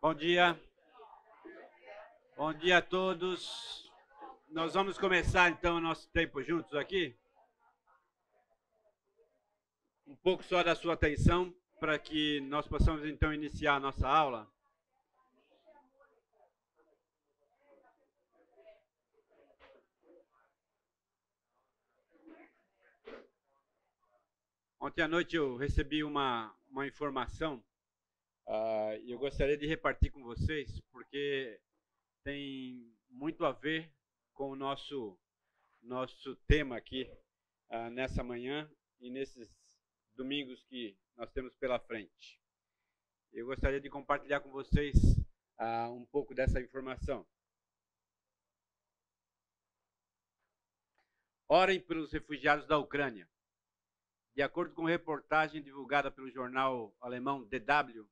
Bom dia. Bom dia a todos. Nós vamos começar então o nosso tempo juntos aqui. Um pouco só da sua atenção para que nós possamos então iniciar a nossa aula. Ontem à noite eu recebi uma informação e eu gostaria de repartir com vocês porque tem muito a ver com o nosso tema aqui nessa manhã e nesses domingos que nós temos pela frente. Eu gostaria de compartilhar com vocês um pouco dessa informação. Orem pelos refugiados da Ucrânia. De acordo com reportagem divulgada pelo jornal alemão DW,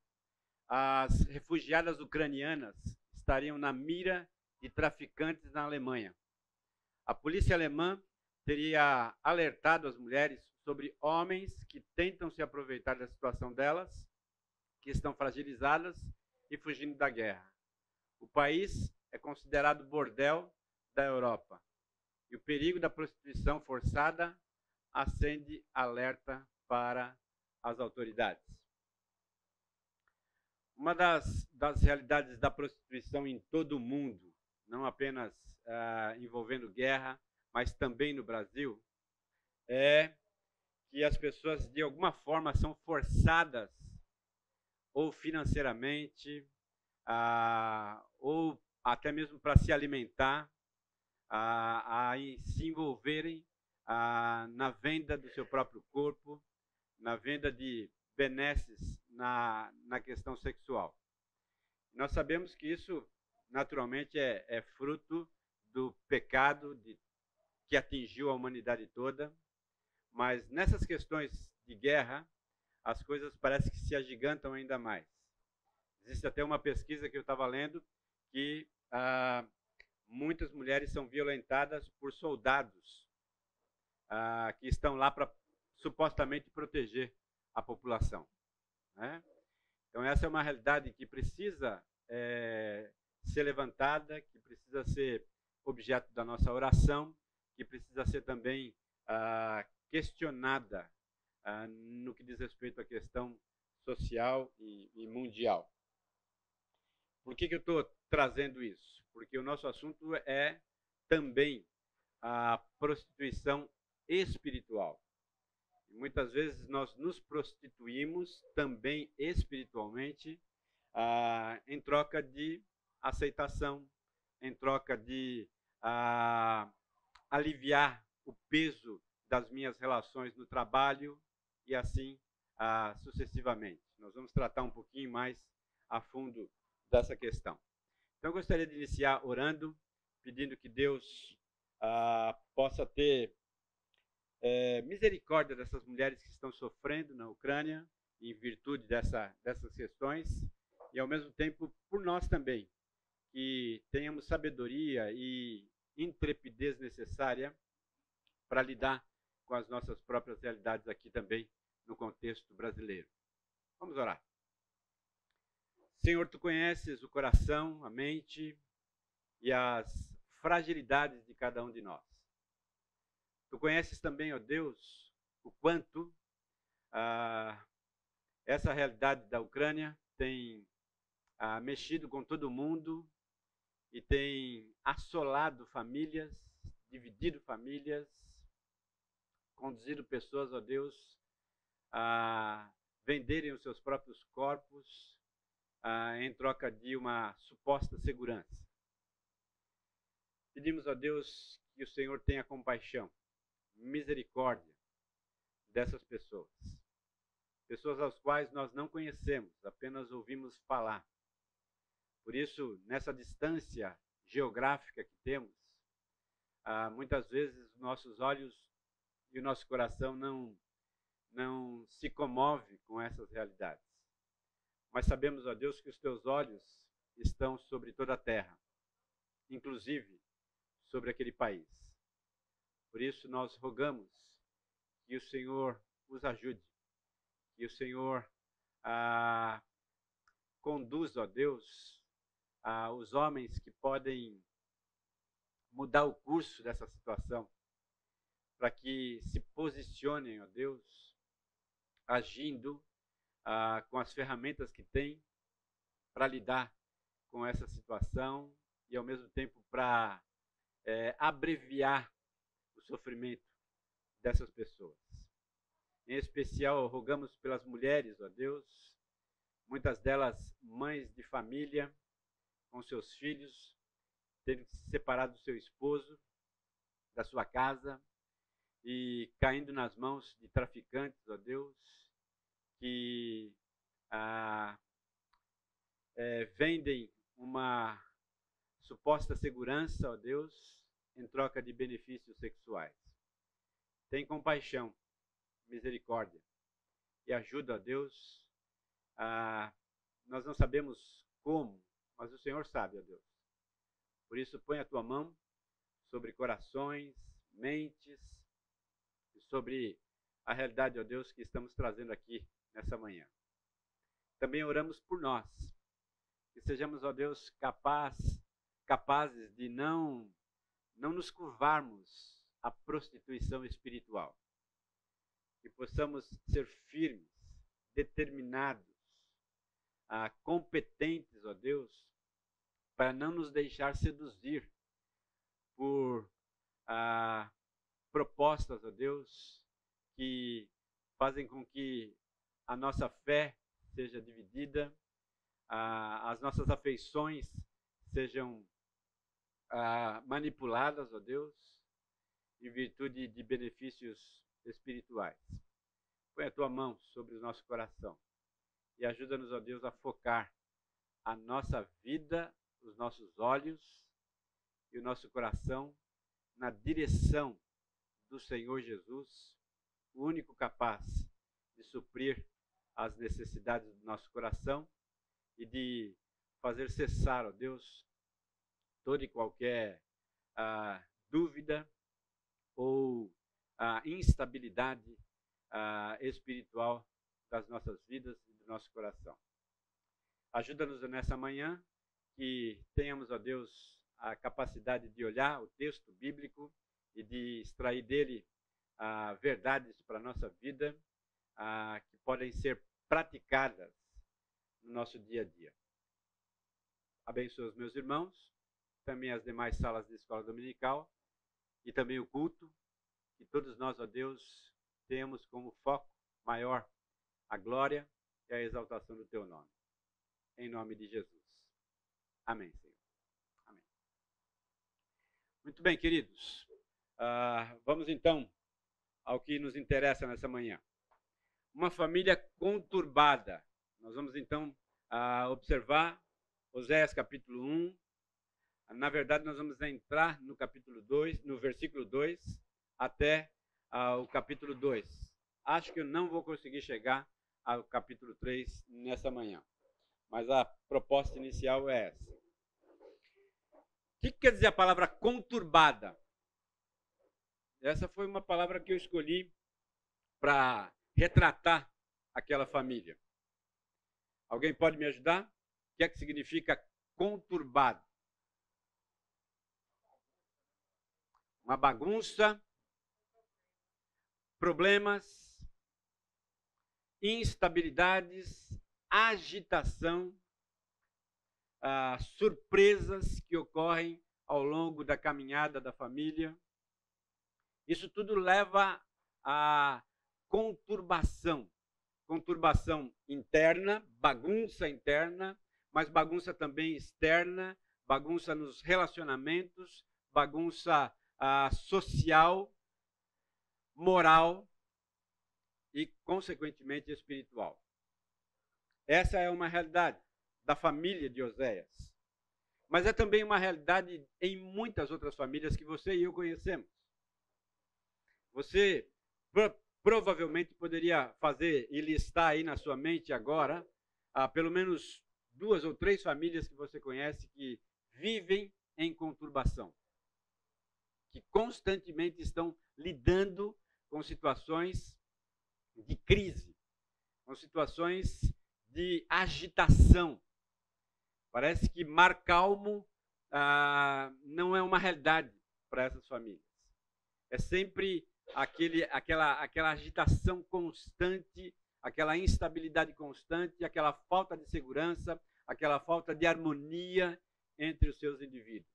as refugiadas ucranianas estariam na mira de traficantes na Alemanha. A polícia alemã teria alertado as mulheres sobre homens que tentam se aproveitar da situação delas, que estão fragilizadas e fugindo da guerra. O país é considerado bordel da Europa. E o perigo da prostituição forçada acende alerta para as autoridades. Uma das realidades da prostituição em todo o mundo, não apenas envolvendo guerra, mas também no Brasil, é que as pessoas de alguma forma são forçadas, ou financeiramente, ou até mesmo para se alimentar, a se envolverem na venda do seu próprio corpo, na venda de benesses na questão sexual. Nós sabemos que isso, naturalmente, é fruto do pecado que atingiu a humanidade toda, mas nessas questões de guerra, as coisas parecem que se agigantam ainda mais. Existe até uma pesquisa que eu estava lendo que muitas mulheres são violentadas por soldados que estão lá para supostamente proteger a população. Né? Então, essa é uma realidade que precisa ser levantada, que precisa ser objeto da nossa oração, que precisa ser também questionada no que diz respeito à questão social e mundial. Por que eu estou trazendo isso? Porque o nosso assunto é também a prostituição espiritual. E muitas vezes nós nos prostituímos também espiritualmente em troca de aceitação, em troca de aliviar o peso das minhas relações no trabalho e assim sucessivamente. Nós vamos tratar um pouquinho mais a fundo dessa questão. Então, eu gostaria de iniciar orando, pedindo que Deus possa ter misericórdia dessas mulheres que estão sofrendo na Ucrânia, em virtude dessas questões, e ao mesmo tempo por nós também, que tenhamos sabedoria e intrepidez necessária para lidar com as nossas próprias realidades aqui também, no contexto brasileiro. Vamos orar. Senhor, Tu conheces o coração, a mente e as fragilidades de cada um de nós. Tu conheces também, ó Deus, o quanto essa realidade da Ucrânia tem mexido com todo mundo e tem assolado famílias, dividido famílias, conduzido pessoas, ó Deus, a venderem os seus próprios corpos em troca de uma suposta segurança. Pedimos a Deus que o Senhor tenha compaixão, misericórdia dessas pessoas. Pessoas às quais nós não conhecemos, apenas ouvimos falar. Por isso, nessa distância geográfica que temos, muitas vezes nossos olhos e o nosso coração não se comove com essas realidades. Mas sabemos, ó Deus, que os teus olhos estão sobre toda a terra, inclusive sobre aquele país. Por isso nós rogamos que o Senhor os ajude, que o Senhor conduz, ó Deus, os homens que podem mudar o curso dessa situação, para que se posicionem, ó Deus, agindo com as ferramentas que têm para lidar com essa situação e, ao mesmo tempo, para abreviar o sofrimento dessas pessoas. Em especial, rogamos pelas mulheres, ó Deus, muitas delas mães de família, com seus filhos, tendo se separado do seu esposo, da sua casa, e caindo nas mãos de traficantes, ó Deus, que vendem uma suposta segurança, ó Deus, em troca de benefícios sexuais. Tem compaixão, misericórdia e ajuda, ó Deus. Nós não sabemos como, mas o Senhor sabe, ó Deus. Por isso, põe a tua mão sobre corações, mentes, e sobre a realidade, ó Deus, que estamos trazendo aqui nessa manhã. Também oramos por nós, que sejamos, ó Deus, capazes de não nos curvarmos à prostituição espiritual. Que possamos ser firmes, determinados, competentes, ó Deus, para não nos deixar seduzir por propostas, ó Deus, que fazem com que a nossa fé seja dividida, as nossas afeições sejam manipuladas, ó Deus, em virtude de benefícios espirituais. Põe a tua mão sobre o nosso coração e ajuda-nos, ó Deus, a focar a nossa vida, os nossos olhos e o nosso coração na direção do Senhor Jesus, o único capaz de suprir as necessidades do nosso coração e de fazer cessar, ó Deus, toda e qualquer dúvida ou instabilidade espiritual das nossas vidas e do nosso coração. Ajuda-nos nessa manhã que tenhamos, ó Deus, a capacidade de olhar o texto bíblico e de extrair dele verdades para a nossa vida que podem ser praticadas no nosso dia a dia. Abençoa os meus irmãos, também as demais salas de escola dominical e também o culto, que todos nós, ó Deus, tenhamos como foco maior a glória e a exaltação do teu nome. Em nome de Jesus. Amém, Senhor. Amém. Muito bem, queridos. Vamos então ao que nos interessa nessa manhã. Uma família conturbada. Nós vamos então observar Oséias capítulo 1. Na verdade, nós vamos entrar no capítulo 2, no versículo 2, até o capítulo 2. Acho que eu não vou conseguir chegar ao capítulo 3 nessa manhã. Mas a proposta inicial é essa. O que quer dizer a palavra conturbada? Essa foi uma palavra que eu escolhi para retratar aquela família. Alguém pode me ajudar? O que é que significa conturbado? Uma bagunça, problemas, instabilidades, agitação, surpresas que ocorrem ao longo da caminhada da família. Isso tudo leva a conturbação. Conturbação interna, bagunça interna, mas bagunça também externa, bagunça nos relacionamentos, bagunça social, moral e, consequentemente, espiritual. Essa é uma realidade da família de Oséias. Mas é também uma realidade em muitas outras famílias que você e eu conhecemos. Você provavelmente poderia fazer e listar aí na sua mente agora pelo menos 2 ou 3 famílias que você conhece que vivem em conturbação, que constantemente estão lidando com situações de crise, com situações de agitação Parece que mar calmo não é uma realidade para essas famílias. É sempre aquela agitação constante, aquela instabilidade constante, aquela falta de segurança, aquela falta de harmonia entre os seus indivíduos.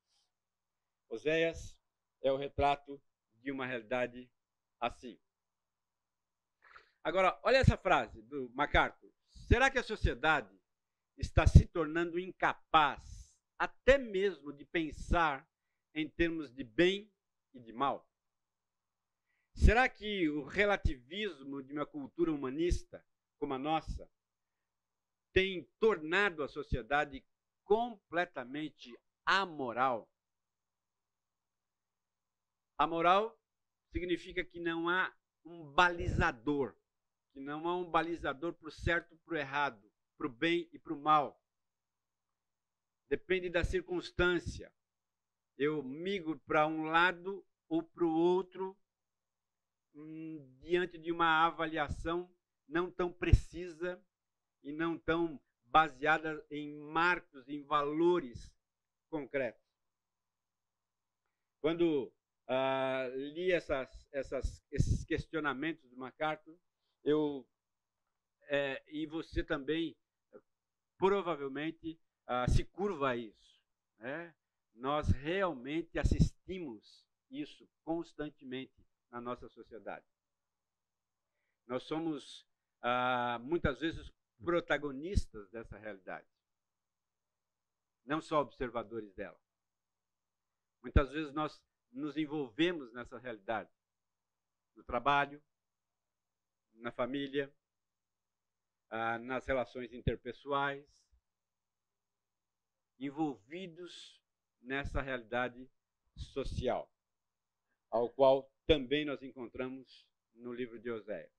Oséias é o retrato de uma realidade assim. Agora, olha essa frase do MacArthur. Será que a sociedade está se tornando incapaz até mesmo de pensar em termos de bem e de mal? Será que o relativismo de uma cultura humanista como a nossa tem tornado a sociedade completamente amoral? Amoral significa que não há um balizador, que não há um balizador para o certo e para o errado, para o bem e para o mal. Depende da circunstância. Eu migro para um lado ou para o outro diante de uma avaliação não tão precisa e não tão baseada em marcos, em valores concretos. Quando li esses questionamentos do MacArthur, e você também provavelmente se curva a isso. Né? Nós realmente assistimos isso constantemente na nossa sociedade. Nós somos, muitas vezes, protagonistas dessa realidade, não só observadores dela. Muitas vezes nós nos envolvemos nessa realidade, no trabalho, na família, nas relações interpessoais, envolvidos nessa realidade social, ao qual também nós encontramos no livro de Oséias.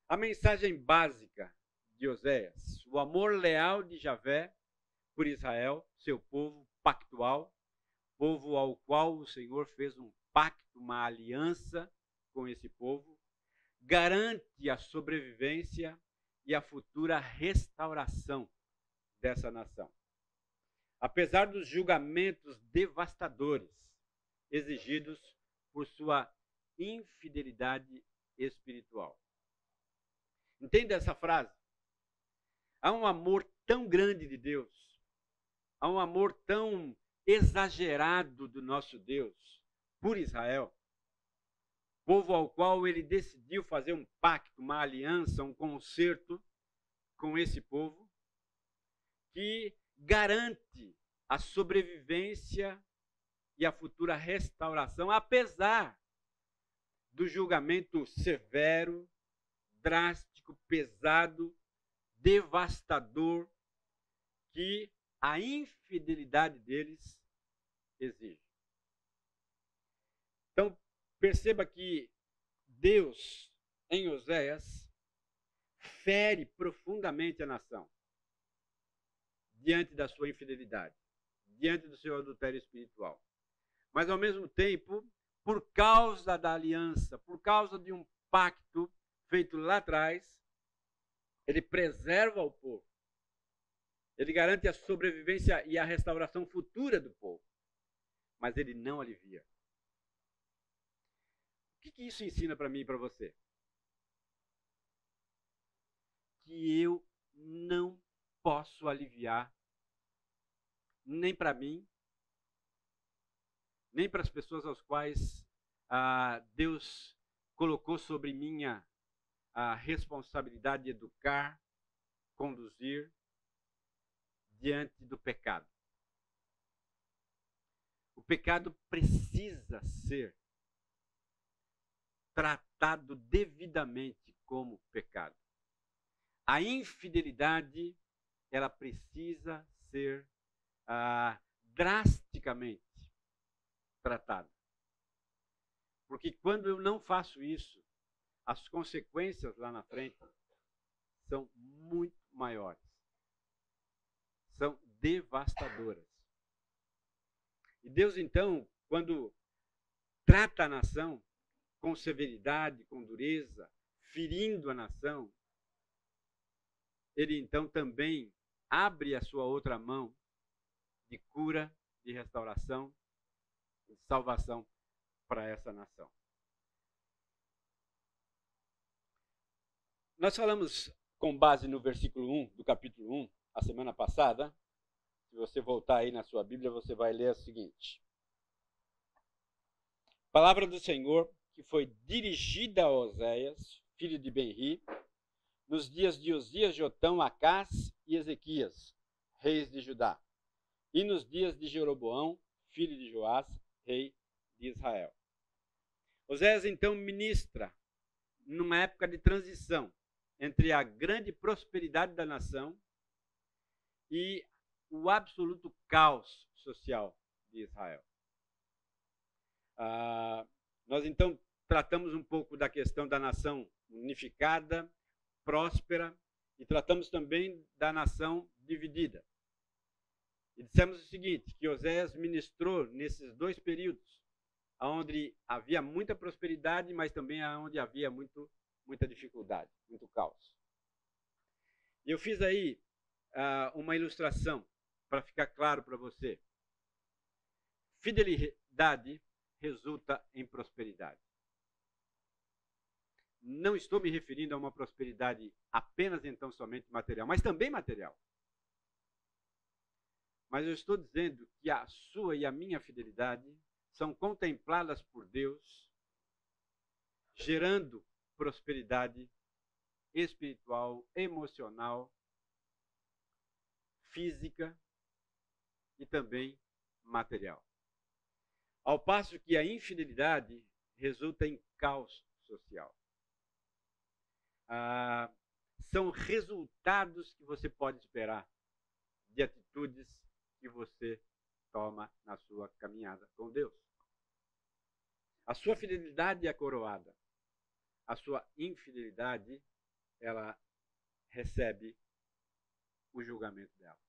A mensagem básica de Oséias, o amor leal de Javé por Israel, seu povo pactual, povo ao qual o Senhor fez um pacto, uma aliança com esse povo, garante a sobrevivência e a futura restauração dessa nação. Apesar dos julgamentos devastadores exigidos por sua infidelidade espiritual. Entenda essa frase? Há um amor tão grande de Deus, há um amor tão exagerado do nosso Deus por Israel, povo ao qual ele decidiu fazer um pacto, uma aliança, um concerto com esse povo, que garante a sobrevivência e a futura restauração, apesar do julgamento severo, drástico, pesado, devastador que a infidelidade deles exige. Então, perceba que Deus, em Oséias, fere profundamente a nação diante da sua infidelidade, diante do seu adultério espiritual. Mas, ao mesmo tempo, por causa da aliança, por causa de um pacto feito lá atrás, ele preserva o povo. Ele garante a sobrevivência e a restauração futura do povo. Mas ele não alivia. O que isso ensina para mim e para você? Que eu não posso aliviar nem para mim, nem para as pessoas aos quais Deus colocou sobre mim a responsabilidade de educar, conduzir diante do pecado. O pecado precisa ser tratado devidamente como pecado. A infidelidade, ela precisa ser drasticamente tratada. Porque quando eu não faço isso, as consequências lá na frente são muito maiores. São devastadoras. E Deus, então, quando trata a nação com severidade, com dureza, ferindo a nação, ele então também abre a sua outra mão de cura, de restauração, de salvação para essa nação. Nós falamos com base no versículo 1 do capítulo 1, a semana passada. Se você voltar aí na sua Bíblia, você vai ler o seguinte. Palavra do Senhor que foi dirigida a Oséias, filho de Benri, nos dias de Osias, Jotão, Acás e Ezequias, reis de Judá, e nos dias de Jeroboão, filho de Joás, rei de Israel. Oséias então ministra numa época de transição entre a grande prosperidade da nação e o absoluto caos social de Israel. Nós então tratamos um pouco da questão da nação unificada, próspera, e tratamos também da nação dividida. E dissemos o seguinte, que Oséias ministrou nesses dois períodos, onde havia muita prosperidade, mas também onde havia muita dificuldade, muito caos. E eu fiz aí uma ilustração para ficar claro para você. Fidelidade resulta em prosperidade. Não estou me referindo a uma prosperidade apenas então somente material, mas também material. Mas eu estou dizendo que a sua e a minha fidelidade são contempladas por Deus, gerando prosperidade espiritual, emocional, física e também material. Ao passo que a infidelidade resulta em caos social. São resultados que você pode esperar de atitudes que você toma na sua caminhada com Deus. A sua fidelidade é coroada. A sua infidelidade, ela recebe o julgamento dela.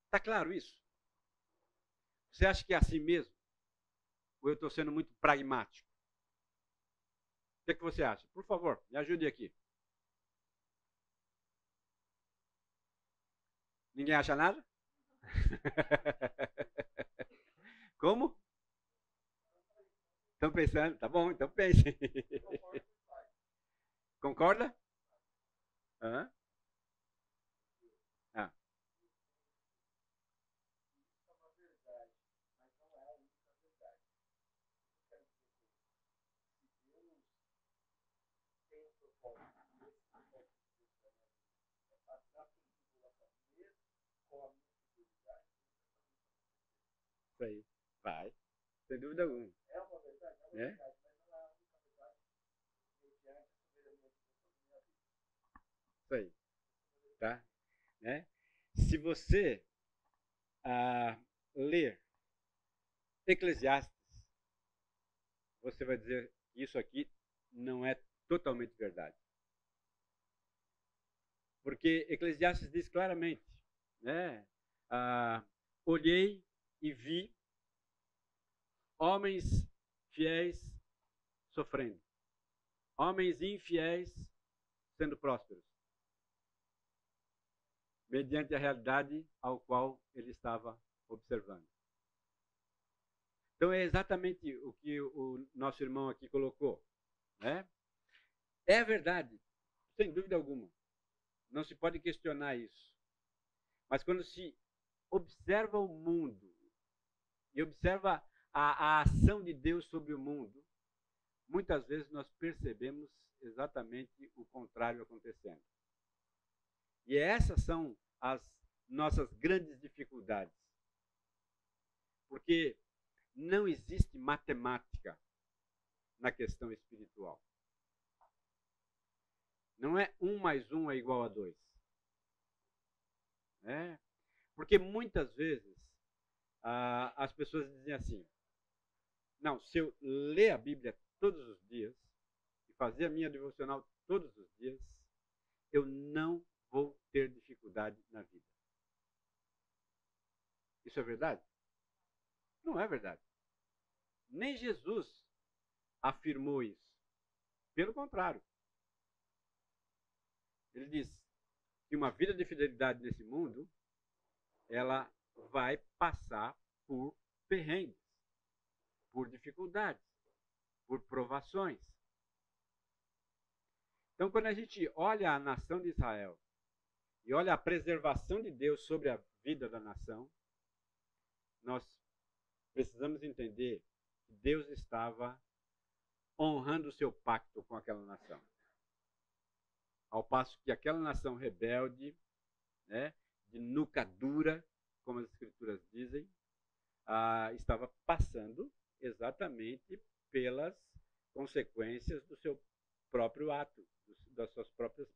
Está claro isso? Você acha que é assim mesmo? Ou eu estou sendo muito pragmático? O que você acha? Por favor, me ajude aqui. Ninguém acha nada? Como? Estão pensando? Tá bom, então pensem. Concorda? Ah. Isso aí. Vai. Sem dúvida alguma. É uma verdade? É uma verdade, mas não é a única verdade. Isso aí. Tá? Né? Se você ler Eclesiastes, você vai dizer que isso aqui não é totalmente verdade. Porque Eclesiastes diz claramente, né? Olhei e vi homens fiéis sofrendo, homens infiéis sendo prósperos, mediante a realidade ao qual ele estava observando. Então é exatamente o que o nosso irmão aqui colocou, né? É verdade, sem dúvida alguma. Não se pode questionar isso. Mas quando se observa o mundo e observa a ação de Deus sobre o mundo, muitas vezes nós percebemos exatamente o contrário acontecendo. E essas são as nossas grandes dificuldades. Porque não existe matemática na questão espiritual. Não é 1 mais 1 é igual a 2. Né? Porque muitas vezes as pessoas dizem assim, não, se eu ler a Bíblia todos os dias e fazer a minha devocional todos os dias, eu não vou ter dificuldade na vida. Isso é verdade? Não é verdade. Nem Jesus afirmou isso. Pelo contrário. Ele diz que uma vida de fidelidade nesse mundo, ela vai passar por perrengues, por dificuldades, por provações. Então, quando a gente olha a nação de Israel e olha a preservação de Deus sobre a vida da nação, nós precisamos entender que Deus estava honrando o seu pacto com aquela nação. Ao passo que aquela nação rebelde, né, de nuca dura, como as escrituras dizem, estava passando exatamente pelas consequências do seu próprio ato, das suas próprias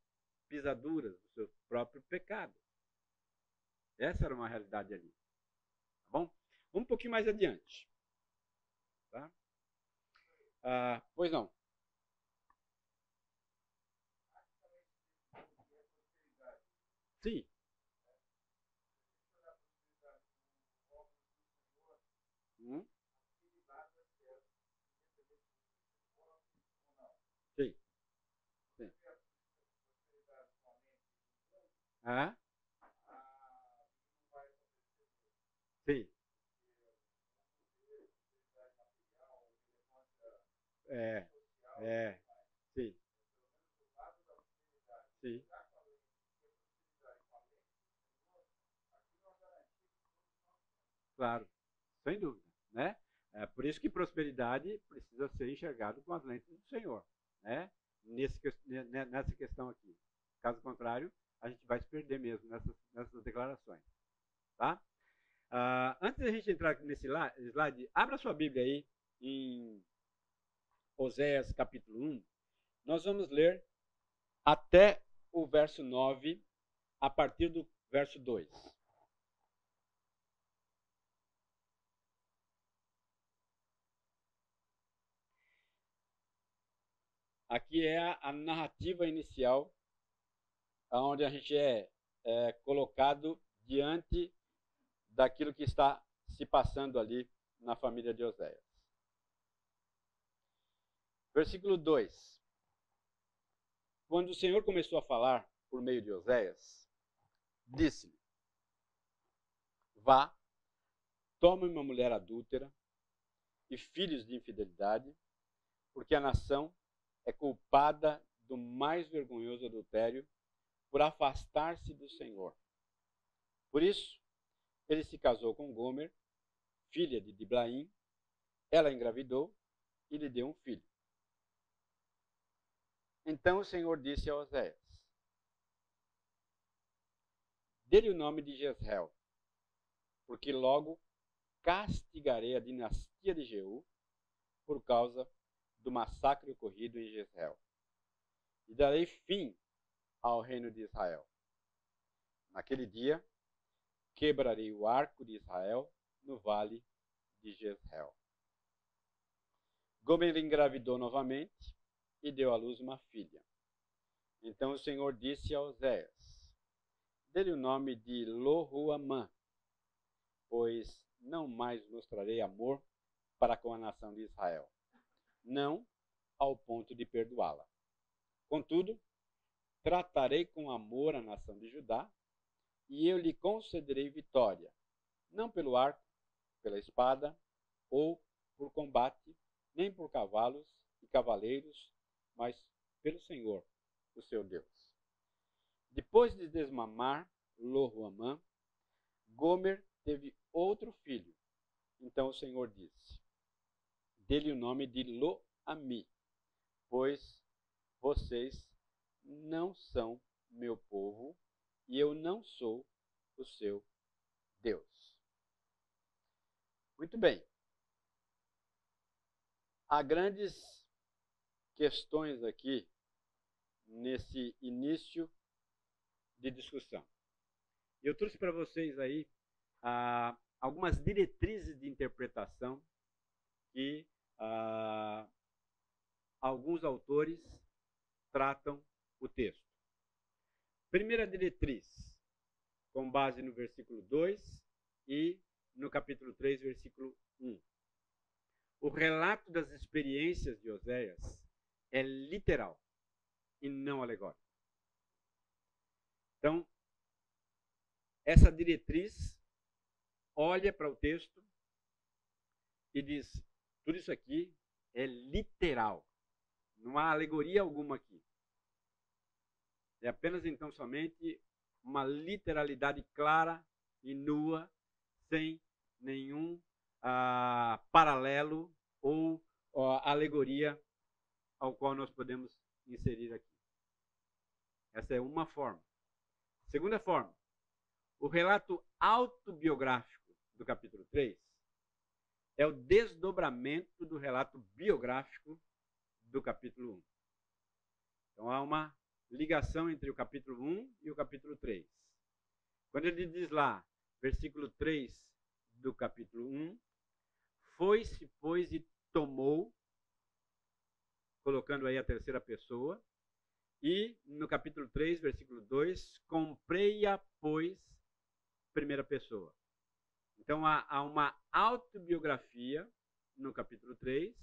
pisaduras, do seu próprio pecado. Essa era uma realidade ali. Tá bom? Vamos um pouquinho mais adiante. Tá? Pois não. Sim. Sim. Sim. Sim. Sim. Sim. Claro, sem dúvida, né? É por isso que prosperidade precisa ser enxergado com as lentes do Senhor, né? Nessa questão aqui. Caso contrário, a gente vai se perder mesmo nessas declarações, tá? Antes da gente entrar nesse slide, abra sua Bíblia aí em Oséias capítulo 1. Nós vamos ler até o verso 9, a partir do verso 2. Aqui é a narrativa inicial, onde a gente é colocado diante daquilo que está se passando ali na família de Oséias. Versículo 2. Quando o Senhor começou a falar por meio de Oséias, disse-lhe: vá, tome uma mulher adúltera e filhos de infidelidade, porque a nação é culpada do mais vergonhoso adultério por afastar-se do Senhor. Por isso, ele se casou com Gomer, filha de Diblaim, ela engravidou e lhe deu um filho. Então o Senhor disse a Oséias: dê-lhe o nome de Jezreel, porque logo castigarei a dinastia de Jeú por causa do massacre ocorrido em Jezreel, e darei fim ao reino de Israel. Naquele dia, quebrarei o arco de Israel no vale de Jezreel. Gomer engravidou novamente e deu à luz uma filha. Então o Senhor disse a Oséias: dê-lhe o nome de Lo-Ruamã, pois não mais mostrarei amor para com a nação de Israel, não ao ponto de perdoá-la. Contudo, tratarei com amor a nação de Judá, e eu lhe concederei vitória, não pelo arco, pela espada, ou por combate, nem por cavalos e cavaleiros, mas pelo Senhor, o seu Deus. Depois de desmamar Lo-Ruamã, Gomer teve outro filho. Então o Senhor disse: dê-lhe o nome de Lo-Ami, pois vocês não são meu povo e eu não sou o seu Deus. Muito bem. Há grandes questões aqui nesse início de discussão. Eu trouxe para vocês aí algumas diretrizes de interpretação que alguns autores tratam o texto. Primeira diretriz, com base no versículo 2 e no capítulo 3, versículo 1. O relato das experiências de Oséias é literal e não alegórico. Então, essa diretriz olha para o texto e diz, tudo isso aqui é literal. Não há alegoria alguma aqui. É apenas, então, somente uma literalidade clara e nua, sem nenhum paralelo ou alegoria ao qual nós podemos inserir aqui. Essa é uma forma. Segunda forma, o relato autobiográfico do capítulo 3 é o desdobramento do relato biográfico do capítulo 1. Então há uma ligação entre o capítulo 1 e o capítulo 3. Quando ele diz lá, versículo 3 do capítulo 1, foi-se, pois, e tomou, colocando aí a terceira pessoa, e no capítulo 3, versículo 2, comprei-a, pois, primeira pessoa. Então há uma autobiografia no capítulo 3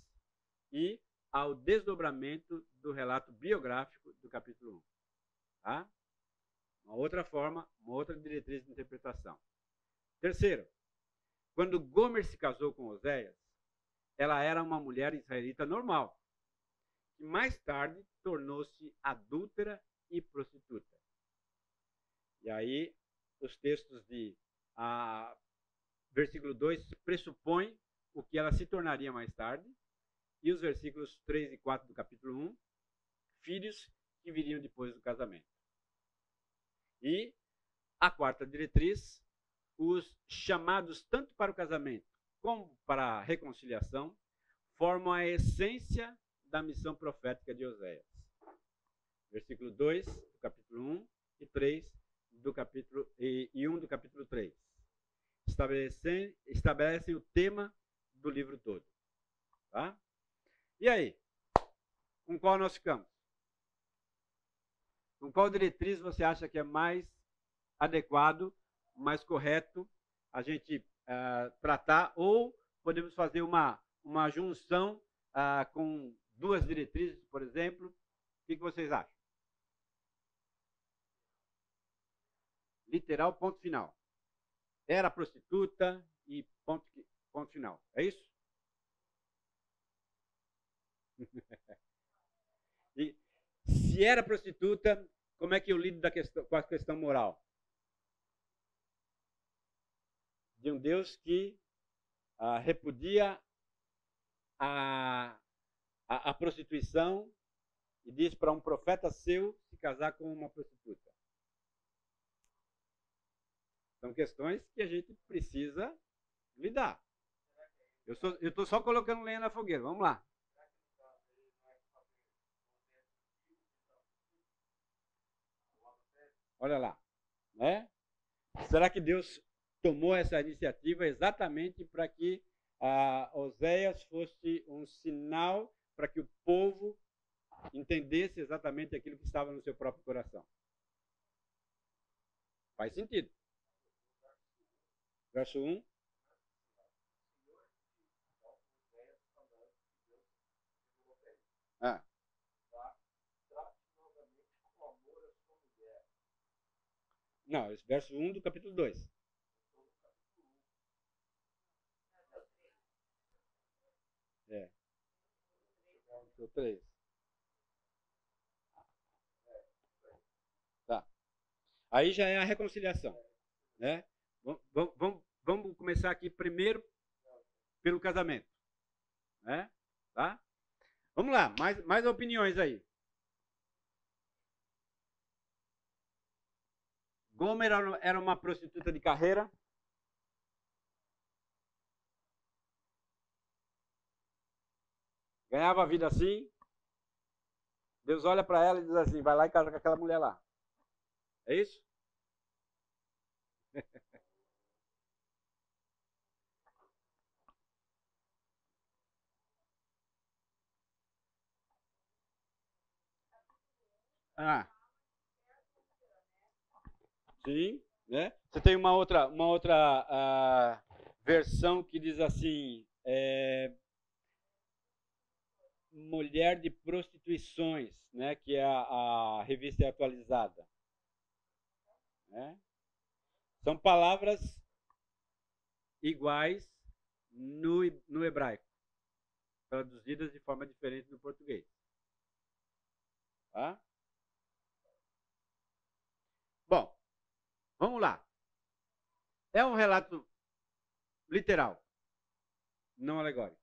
e ao desdobramento do relato biográfico do capítulo 1. Tá? Uma outra forma, uma outra diretriz de interpretação. Terceiro, quando Gomer se casou com Oséias, ela era uma mulher israelita normal, que mais tarde tornou-se adúltera e prostituta. E aí, os textos de versículo 2 pressupõem o que ela se tornaria mais tarde, e os versículos 3 e 4 do capítulo 1, filhos que viriam depois do casamento. E a quarta diretriz, os chamados tanto para o casamento como para a reconciliação, formam a essência da missão profética de Oséias. Versículo 2 do capítulo 1 e 3 do capítulo e 1 do capítulo 3. Estabelecem o tema do livro todo. Tá? E aí? Com qual nós ficamos? Com qual diretriz você acha que é mais adequado, mais correto a gente tratar? Ou podemos fazer uma junção com duas diretrizes, por exemplo? O que vocês acham? Literal, ponto final. Era prostituta e ponto final. É isso? E se era prostituta, como é que eu lido com a questão moral? De um Deus que repudia a prostituição e diz para um profeta seu se casar com uma prostituta. São questões que a gente precisa lidar. Eu estou só colocando lenha na fogueira. Vamos lá. Olha lá. Né? Será que Deus tomou essa iniciativa exatamente para que Oséias fosse um sinal para que o povo entendesse exatamente aquilo que estava no seu próprio coração? Faz sentido. Verso 1. Não, esse verso 1 do capítulo 2. O 3. Tá. Aí já é a reconciliação. Né? Vamos começar aqui primeiro pelo casamento. Né? Tá? Vamos lá, mais opiniões aí. Gomer era uma prostituta de carreira. Ganhava a vida assim. Deus olha para ela e diz assim, vai lá e casa com aquela mulher lá. É isso? Sim, né? Você tem uma outra versão que diz assim, mulher de prostituições, né? Que é a revista atualizada. Né? São palavras iguais no hebraico, traduzidas de forma diferente no português. Tá? Bom, vamos lá. É um relato literal, não alegórico.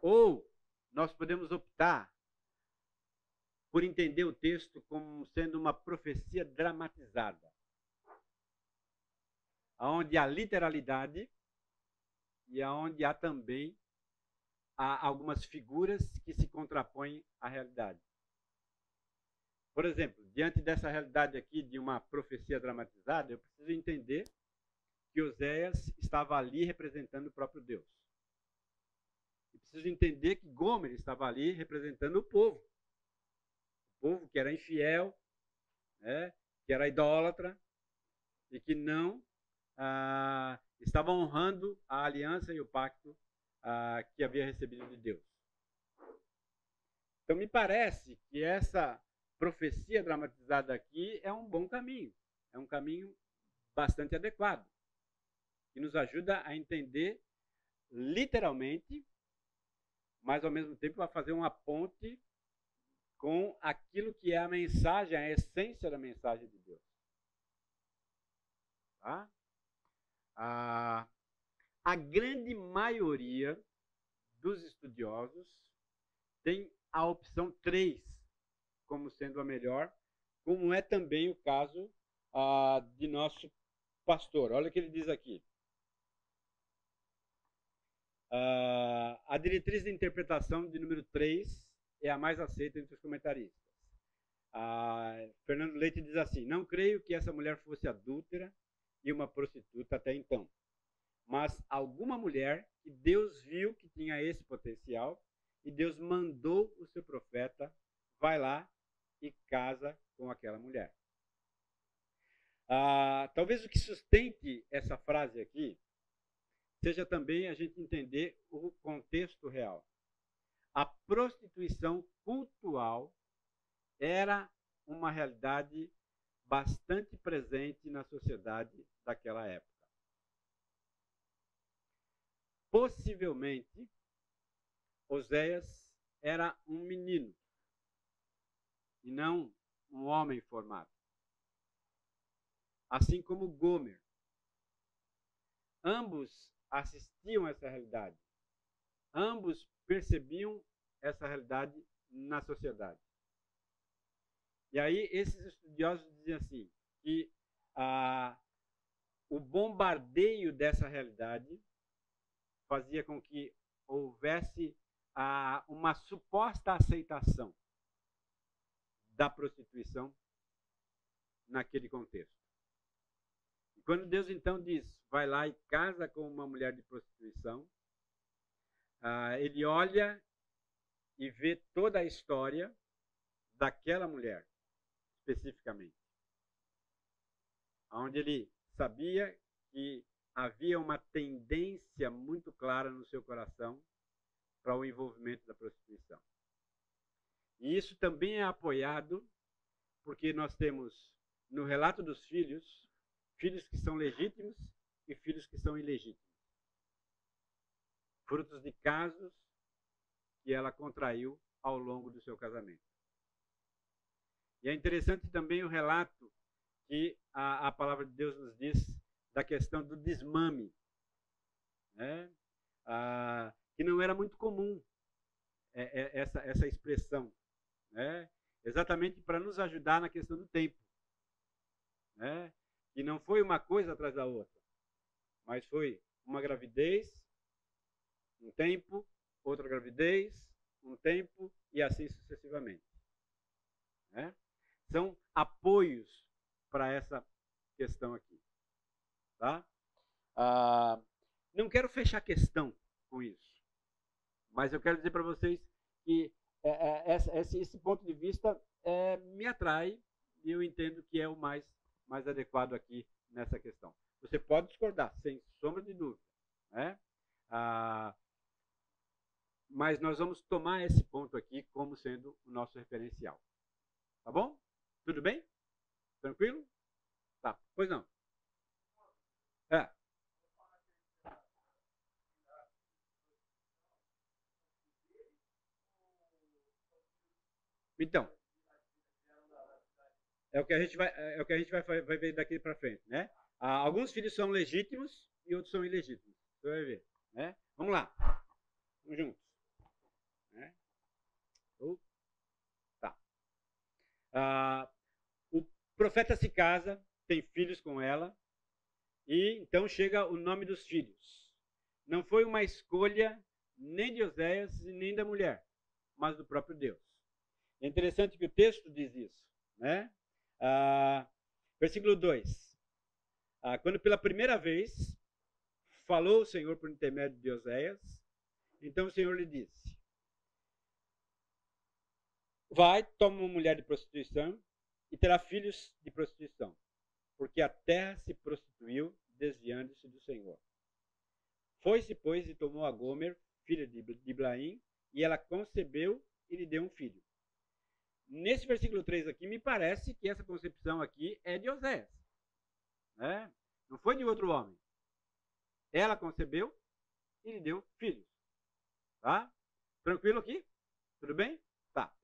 Ou nós podemos optar por entender o texto como sendo uma profecia dramatizada, onde há literalidade e onde há também algumas figuras que se contrapõem à realidade. Por exemplo, diante dessa realidade aqui de uma profecia dramatizada, eu preciso entender que Oséias estava ali representando o próprio Deus. Eu preciso entender que Gomer estava ali representando o povo. O povo que era infiel, né, que era idólatra e que não estava honrando a aliança e o pacto que havia recebido de Deus. Então, me parece que essa profecia dramatizada aqui é um bom caminho. É um caminho bastante adequado, que nos ajuda a entender literalmente, mas ao mesmo tempo a fazer uma ponte com aquilo que é a mensagem, a essência da mensagem de Deus. Tá? A grande maioria dos estudiosos tem a opção 3 como sendo a melhor, como é também o caso de nosso pastor. Olha o que ele diz aqui. A diretriz de interpretação de número 3 é a mais aceita entre os comentaristas. Fernando Leite diz assim: não creio que essa mulher fosse adúltera e uma prostituta até então, mas alguma mulher que Deus viu que tinha esse potencial e Deus mandou o seu profeta, vai lá e casa com aquela mulher. Talvez o que sustente essa frase aqui seja também a gente entender o contexto real. A prostituição cultural era uma realidade bastante presente na sociedade daquela época. Possivelmente, Oséias era um menino e não um homem formado. Assim como Gomer. Ambos assistiam a essa realidade. Ambos percebiam essa realidade na sociedade. E aí esses estudiosos dizem assim, que o bombardeio dessa realidade fazia com que houvesse uma suposta aceitação da prostituição naquele contexto. E quando Deus então diz, vai lá e casa com uma mulher de prostituição, ele olha e vê toda a história daquela mulher, especificamente. Onde ele sabia que havia uma tendência muito clara no seu coração para o envolvimento da prostituição. E isso também é apoiado porque nós temos no relato dos filhos, filhos que são legítimos e filhos que são ilegítimos. Frutos de casos que ela contraiu ao longo do seu casamento. E é interessante também o relato que a palavra de Deus nos diz da questão do desmame, né? Que não era muito comum essa expressão, né? Exatamente para nos ajudar na questão do tempo, né? Que não foi uma coisa atrás da outra, mas foi uma gravidez, um tempo, outra gravidez, um tempo e assim sucessivamente, né? São apoios para essa questão aqui, tá? Não quero fechar questão com isso, mas eu quero dizer para vocês que esse ponto de vista me atrai e eu entendo que é o mais adequado aqui nessa questão. Você pode discordar, sem sombra de dúvida, né? Mas nós vamos tomar esse ponto aqui como sendo o nosso referencial. Tá bom? Tudo bem? Tranquilo? Tá, pois não. É. Então, é o que a gente vai ver daqui para frente, né? Alguns filhos são legítimos e outros são ilegítimos. Você vai ver, né? Vamos lá. Vamos juntos. Né? Tá. O profeta se casa, tem filhos com ela, e então chega o nome dos filhos. Não foi uma escolha nem de Oséias e nem da mulher, mas do próprio Deus. É interessante que o texto diz isso, né? Versículo 2. Quando pela primeira vez falou o Senhor por intermédio de Oséias, então o Senhor lhe disse: vai, toma uma mulher de prostituição e terá filhos de prostituição, porque a terra se prostituiu, desviando-se do Senhor. Foi-se, pois, e tomou a Gomer, filha de Diblaim, e ela concebeu e lhe deu um filho. Nesse versículo 3 aqui, me parece que essa concepção aqui é de Oséias. Né? Não foi de outro homem. Ela concebeu e lhe deu filhos. Tá? Tranquilo aqui? Tudo bem? Tá.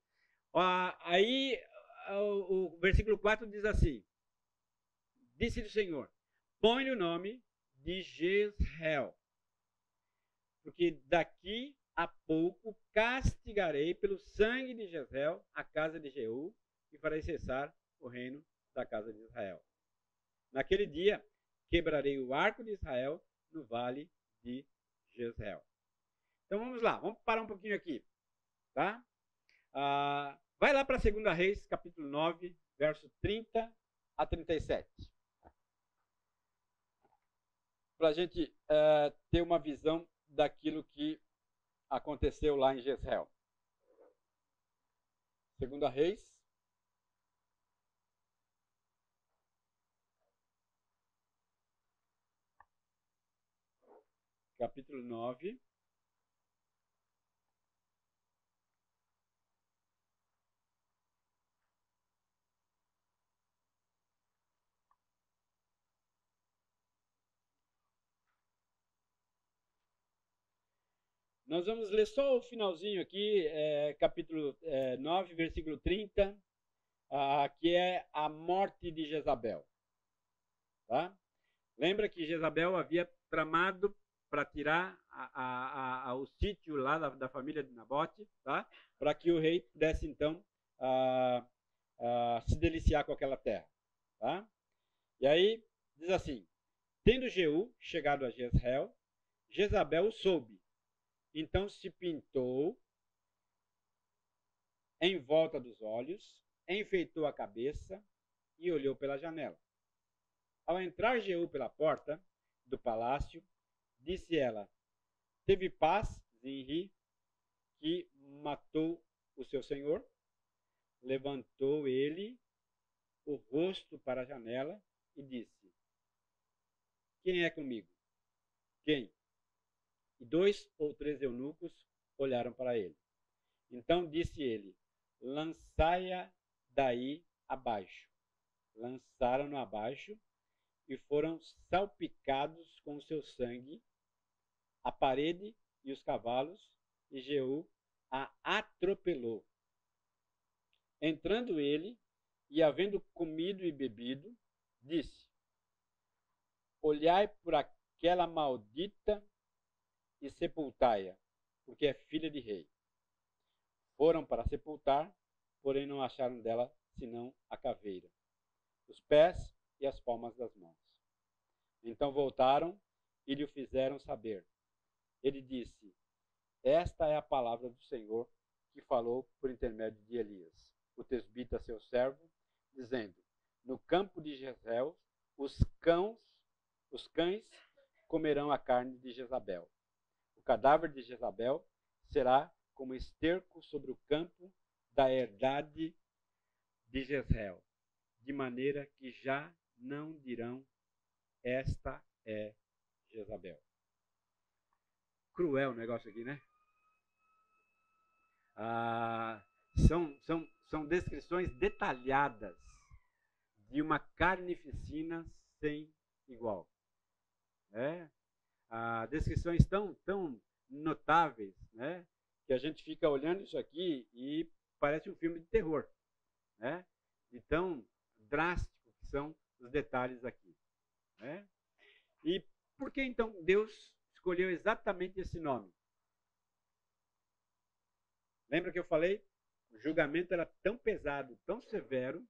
Aí o versículo 4 diz assim: disse-lhe o Senhor, põe-lhe o nome de Jezreel, porque daqui a pouco castigarei pelo sangue de Jezreel a casa de Jeú e farei cessar o reino da casa de Israel. Naquele dia quebrarei o arco de Israel no vale de Jezreel. Então vamos lá, vamos parar um pouquinho aqui, tá? Vai lá para 2 Reis, capítulo 9, verso 30 a 37. Para a gente ter uma visão daquilo que aconteceu lá em Jezreel. 2 Reis, capítulo 9. Nós vamos ler só o finalzinho aqui, capítulo 9, versículo 30, que é a morte de Jezabel. Tá? Lembra que Jezabel havia tramado para tirar o sítio lá da família de Nabote, tá? Para que o rei pudesse, então, se deliciar com aquela terra. Tá? E aí, diz assim, tendo Jeú chegado a Jezreel, Jezabel o soube. Então se pintou em volta dos olhos, enfeitou a cabeça e olhou pela janela. Ao entrar Jeú pela porta do palácio, disse ela, teve paz, Zinri, que matou o seu senhor? Levantou ele o rosto para a janela e disse, quem é comigo? Quem? E 2 ou 3 eunucos olharam para ele. Então disse ele, lançai-a daí abaixo. Lançaram-no abaixo e foram salpicados com o seu sangue a parede e os cavalos, e Jeú a atropelou. Entrando ele, e havendo comido e bebido, disse, olhai por aquela maldita e sepultai-a, porque é filha de rei. Foram para sepultar, porém não acharam dela senão a caveira, os pés e as palmas das mãos. Então voltaram e lhe o fizeram saber. Ele disse, esta é a palavra do Senhor que falou por intermédio de Elias, o tesbita seu servo, dizendo, no campo de Jezreel, os cães comerão a carne de Jezabel. O cadáver de Jezabel será como esterco sobre o campo da herdade de Jezreel, de maneira que já não dirão, esta é Jezabel. Cruel o negócio aqui, né? São descrições detalhadas de uma carnificina sem igual. Descrições tão notáveis, né, que a gente fica olhando isso aqui e parece um filme de terror, né, de tão drástico que são os detalhes aqui. Né? E por que então Deus escolheu exatamente esse nome? Lembra que eu falei? O julgamento era tão pesado, tão severo,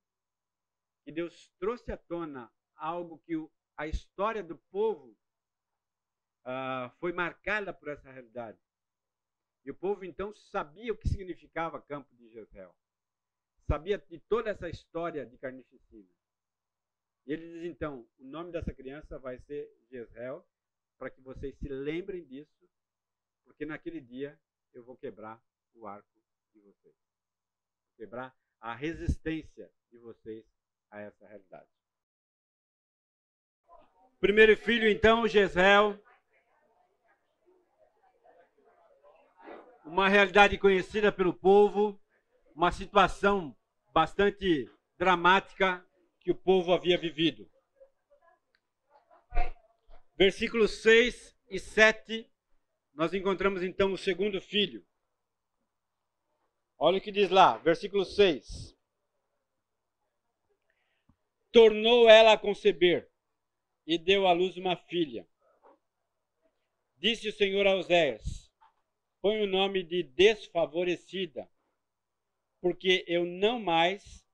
que Deus trouxe à tona algo que a história do povo foi marcada por essa realidade. E o povo então sabia o que significava Campo de Jezreel. Sabia de toda essa história de carnificina. E ele diz então, o nome dessa criança vai ser Jezreel, para que vocês se lembrem disso, porque naquele dia eu vou quebrar o arco de vocês. Vou quebrar a resistência de vocês a essa realidade. Primeiro filho, então, Jezreel. Uma realidade conhecida pelo povo, uma situação bastante dramática que o povo havia vivido. Versículos 6 e 7, nós encontramos então o segundo filho. Olha o que diz lá, versículo 6. Tornou ela a conceber e deu à luz uma filha. Disse o Senhor a Oséias: põe o nome de desfavorecida, porque eu não mais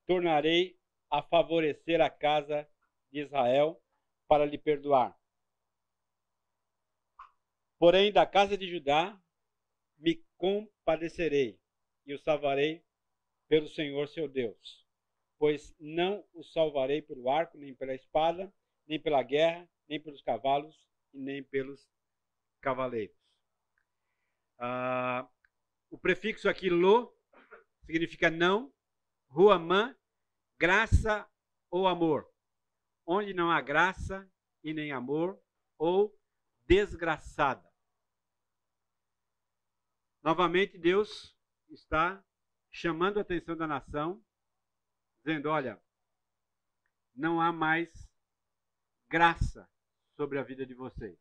tornarei a favorecer a casa de Israel para lhe perdoar. Porém, da casa de Judá me compadecerei e o salvarei pelo Senhor seu Deus. Pois não o salvarei pelo arco, nem pela espada, nem pela guerra, nem pelos cavalos e nem pelos cavaleiros. O prefixo aqui, lo, significa não. Ruamã, graça ou amor. Onde não há graça e nem amor, ou desgraçada. Novamente, Deus está chamando a atenção da nação, dizendo, olha, não há mais graça sobre a vida de vocês,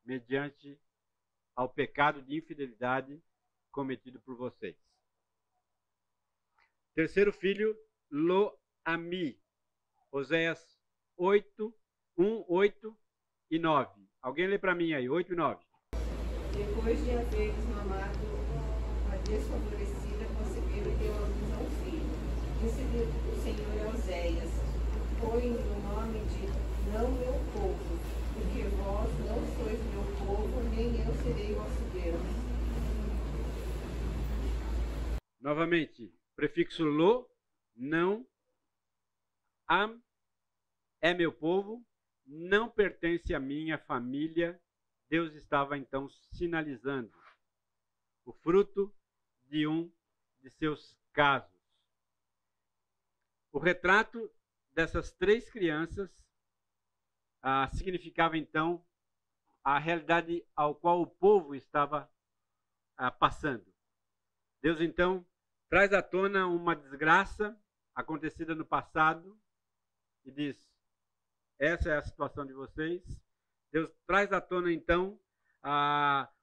mediante ao pecado de infidelidade cometido por vocês. Terceiro filho, Lo-Ami. Oséias 8, 1, 8 e 9. Alguém lê para mim aí, 8 e 9. Depois de haveres mamado a desfavorecida, concebeu e deu à luz a um filho. Disse-lhe o Senhor a Oséias: põe o nome de não meu povo, porque vós não sois meu povo, nem eu serei vosso Deus. Novamente, prefixo lo, não, am, é meu povo, não pertence à minha família. Deus estava então sinalizando o fruto de um de seus casos. O retrato dessas três crianças significava então a realidade ao qual o povo estava passando. Deus então traz à tona uma desgraça acontecida no passado e diz, essa é a situação de vocês. Deus traz à tona, então,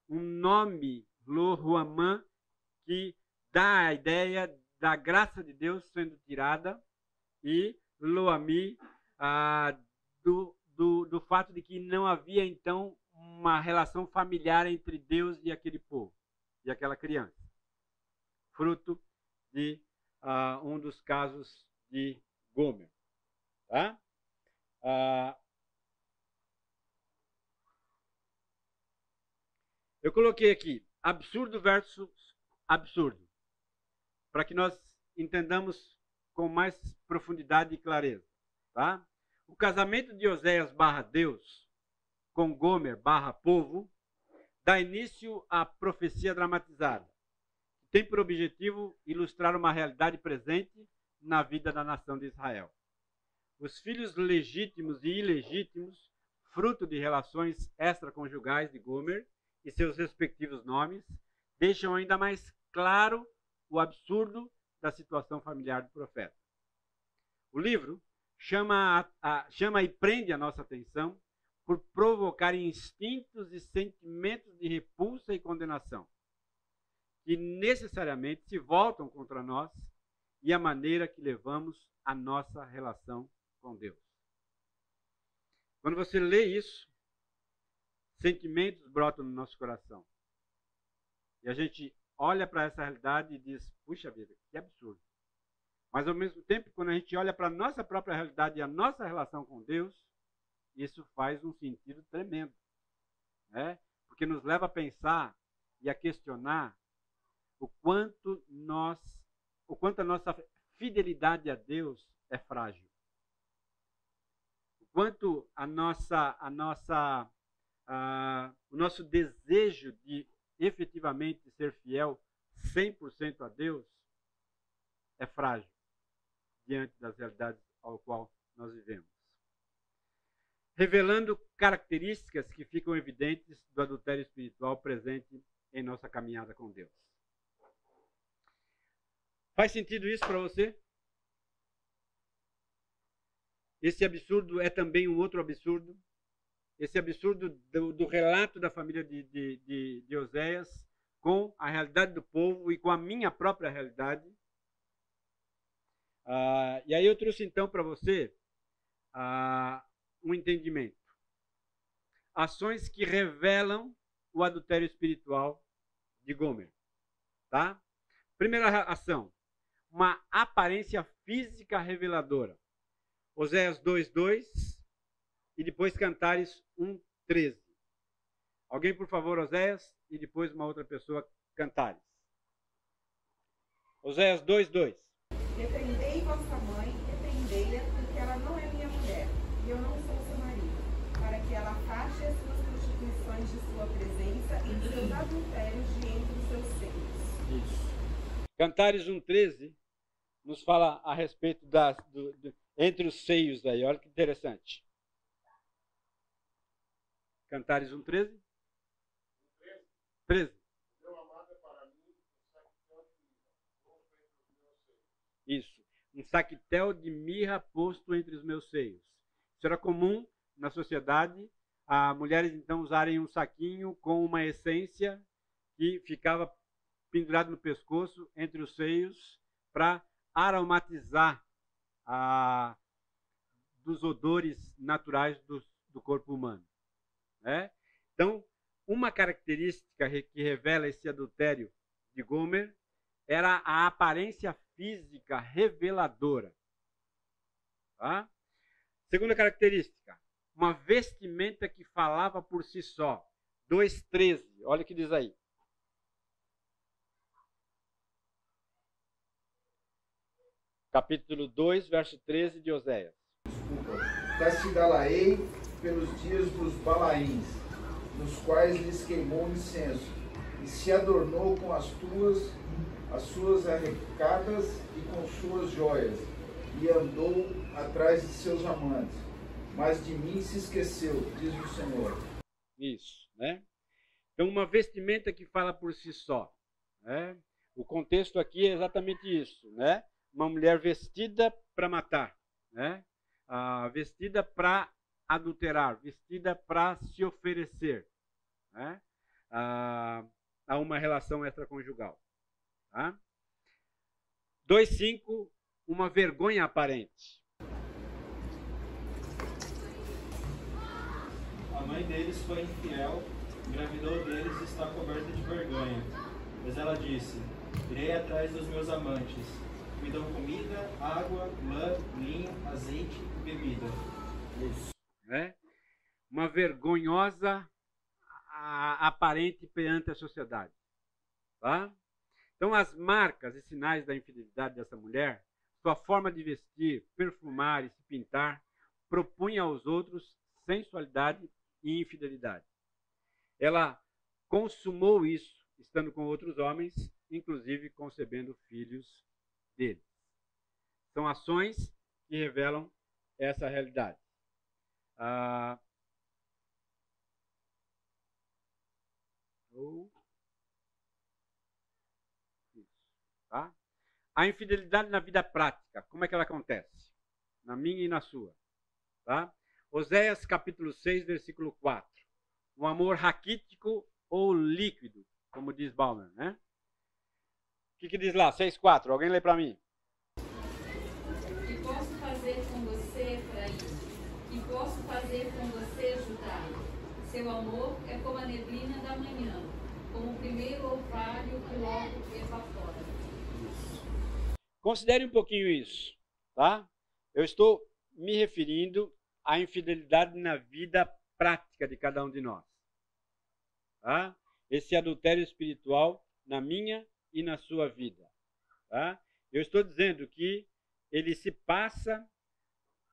um nome, Lo-Ruamã, que dá a ideia da graça de Deus sendo tirada, e Lo-Ami, do fato de que não havia, então, uma relação familiar entre Deus e aquele povo, e aquela criança. Fruto de um dos casos de Gomer. Tá? Eu coloquei aqui absurdo versus absurdo, para que nós entendamos com mais profundidade e clareza. Tá? O casamento de Oséias /Deus com Gomer /povo dá início à profecia dramatizada, que tem por objetivo ilustrar uma realidade presente na vida da nação de Israel. Os filhos legítimos e ilegítimos, fruto de relações extraconjugais de Gomer e seus respectivos nomes, deixam ainda mais claro o absurdo da situação familiar do profeta. O livro chama e prende a nossa atenção por provocar instintos e sentimentos de repulsa e condenação, que necessariamente se voltam contra nós e a maneira que levamos a nossa relação com Deus. Quando você lê isso, sentimentos brotam no nosso coração. E a gente olha para essa realidade e diz, puxa vida, que absurdo. Mas ao mesmo tempo, quando a gente olha para a nossa própria realidade e a nossa relação com Deus, isso faz um sentido tremendo, né? Porque nos leva a pensar e a questionar o quanto a nossa fidelidade a Deus é frágil. O quanto o nosso desejo de efetivamente ser fiel 100% a Deus é frágil diante das realidades ao qual nós vivemos. Revelando características que ficam evidentes do adultério espiritual presente em nossa caminhada com Deus. Faz sentido isso para você? Esse absurdo é também um outro absurdo. Esse absurdo do relato da família de Oséias com a realidade do povo e com a minha própria realidade. E aí eu trouxe então para você um entendimento. Ações que revelam o adultério espiritual de Gomer. Tá? Primeira ação. Uma aparência física reveladora. Oséias 2:2 e depois Cantares 1:13. Alguém, por favor, Oséias, e depois uma outra pessoa, Cantares. Oséias 2:2. Repreendei vossa mãe, repreendei-a, porque ela não é minha mulher, e eu não sou seu marido, para que ela afaste as suas prostituições de sua presença e os seus adultérios de entre os seus seios. Isso. Cantares 1:13 nos fala a respeito entre os seios aí. Olha que interessante. Cantares 1:13? 13. Isso. Um saquetel de mirra posto entre os meus seios. Isso era comum na sociedade. As mulheres então usarem um saquinho com uma essência que ficava pendurado no pescoço entre os seios para aromatizar dos odores naturais do corpo humano. Né? Então, uma característica que revela esse adultério de Gomer era a aparência física reveladora. Tá? Segunda característica, uma vestimenta que falava por si só. 2:13, olha o que diz aí. Capítulo 2, verso 13 de Oséias. Castigá-la-ei pelos dias dos Balaíns, nos quais lhes queimou incenso, e se adornou com as suas arrecadas e com suas joias, e andou atrás de seus amantes, mas de mim se esqueceu, diz o Senhor. Isso, né? Então, uma vestimenta que fala por si só. Né? O contexto aqui é exatamente isso, né? Uma mulher vestida para matar, né? Vestida para adulterar, vestida para se oferecer, né? A uma relação extraconjugal. Tá? 2:5, uma vergonha aparente. A mãe deles foi infiel, engravidou deles e está coberta de vergonha. Mas ela disse, irei atrás dos meus amantes, que me dão comida, água, lã, linho, azeite e bebida. Isso. Né? Uma vergonhosa aparente perante a sociedade. Tá? Então, as marcas e sinais da infidelidade dessa mulher, sua forma de vestir, perfumar e se pintar, propunha aos outros sensualidade e infidelidade. Ela consumou isso, estando com outros homens, inclusive concebendo filhos deles. São ações que revelam essa realidade. Tá? A infidelidade na vida prática, como é que ela acontece? na minha e na sua. Tá? Oséias capítulo 6, versículo 4. Um amor raquítico ou líquido, como diz Bauman, né? O que diz lá? 6,4. Alguém lê para mim. Que posso fazer com você, Efraim? Que posso fazer com você, Judá? Seu amor é como a neblina da manhã, como o primeiro orvalho que logo evapora. Considere um pouquinho isso, tá? Eu estou me referindo à infidelidade na vida prática de cada um de nós. Tá? Esse adultério espiritual na minha e na sua vida. Tá? Eu estou dizendo que ele se passa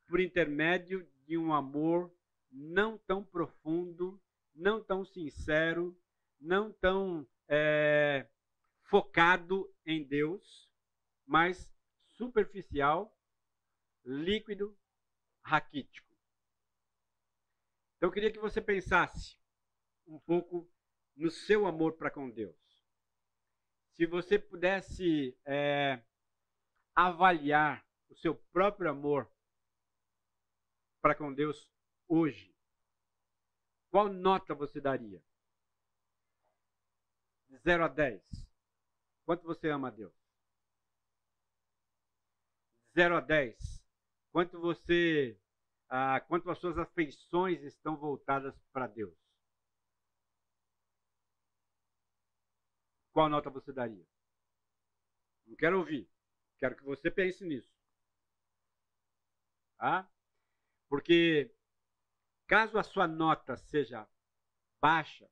por intermédio de um amor não tão profundo, não tão sincero, não tão focado em Deus, mas superficial, líquido, raquítico. Então eu queria que você pensasse um pouco no seu amor para com Deus. Se você pudesse avaliar o seu próprio amor para com Deus hoje, qual nota você daria? De 0 a 10. Quanto você ama a Deus? De 0 a 10. Quanto as suas afeições estão voltadas para Deus? Qual nota você daria? Não quero ouvir. Quero que você pense nisso. Tá? Porque caso a sua nota seja baixa,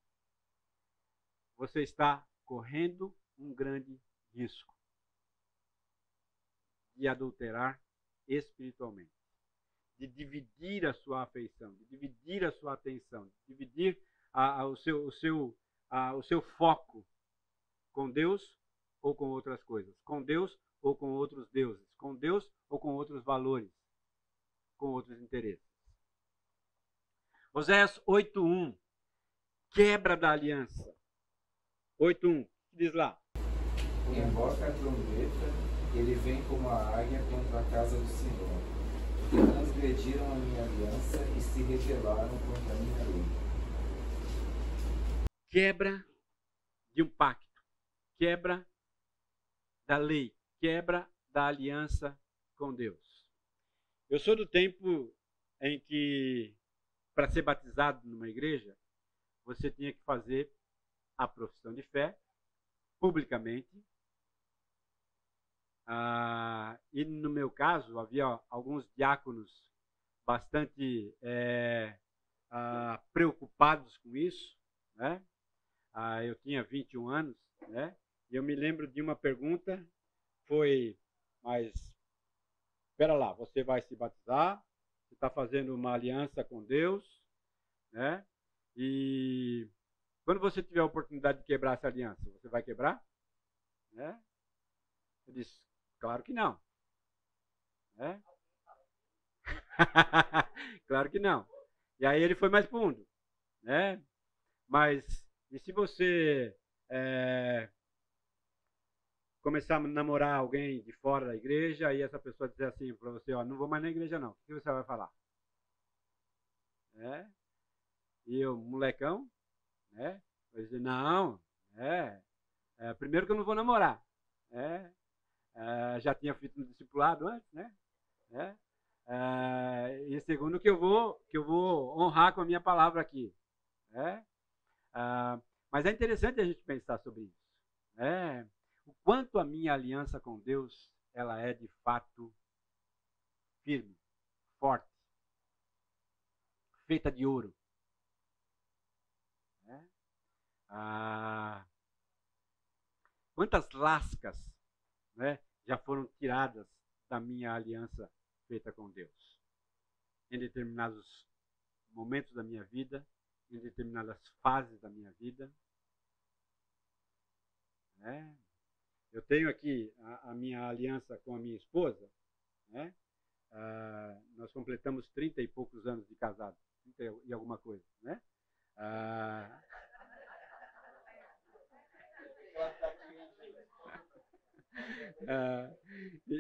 você está correndo um grande risco de adulterar espiritualmente, de dividir a sua afeição, de dividir a sua atenção, de dividir o seu foco com Deus ou com outras coisas, com Deus ou com outros deuses, com Deus ou com outros valores, com outros interesses. Oséias 8:1, quebra da aliança. 8:1, diz lá. Emboca a trombeta, ele vem como a águia contra a casa do Senhor, porque transgrediram a minha aliança e se rebelaram contra a minha lei. Quebra de um pacto, quebra da lei, quebra da aliança com Deus. Eu sou do tempo em que, para ser batizado numa igreja, você tinha que fazer a profissão de fé publicamente. E no meu caso, havia alguns diáconos bastante preocupados com isso, né? Eu tinha 21 anos, né? E eu me lembro de uma pergunta, mas espera lá, você vai se batizar, você está fazendo uma aliança com Deus, né? E quando você tiver a oportunidade de quebrar essa aliança, você vai quebrar? Né? Eu disse, claro que não. Né? Claro que não. E aí ele foi mais fundo, né? Mas e se você começar a namorar alguém de fora da igreja e essa pessoa dizer assim para você, ó, não vou mais na igreja não, o que você vai falar? E eu, molecão, né? Eu disse, não, primeiro que eu não vou namorar, já tinha feito um discipulado antes, né? E segundo que eu vou honrar com a minha palavra aqui, né? Mas é interessante a gente pensar sobre isso, né? O quanto a minha aliança com Deus ela é de fato firme, forte, feita de ouro. Né? Quantas lascas, né, já foram tiradas da minha aliança feita com Deus em determinados momentos da minha vida, em determinadas fases da minha vida. Né? Eu tenho aqui a minha aliança com a minha esposa, né? Nós completamos 30 e poucos anos de casado, 30 e alguma coisa, né?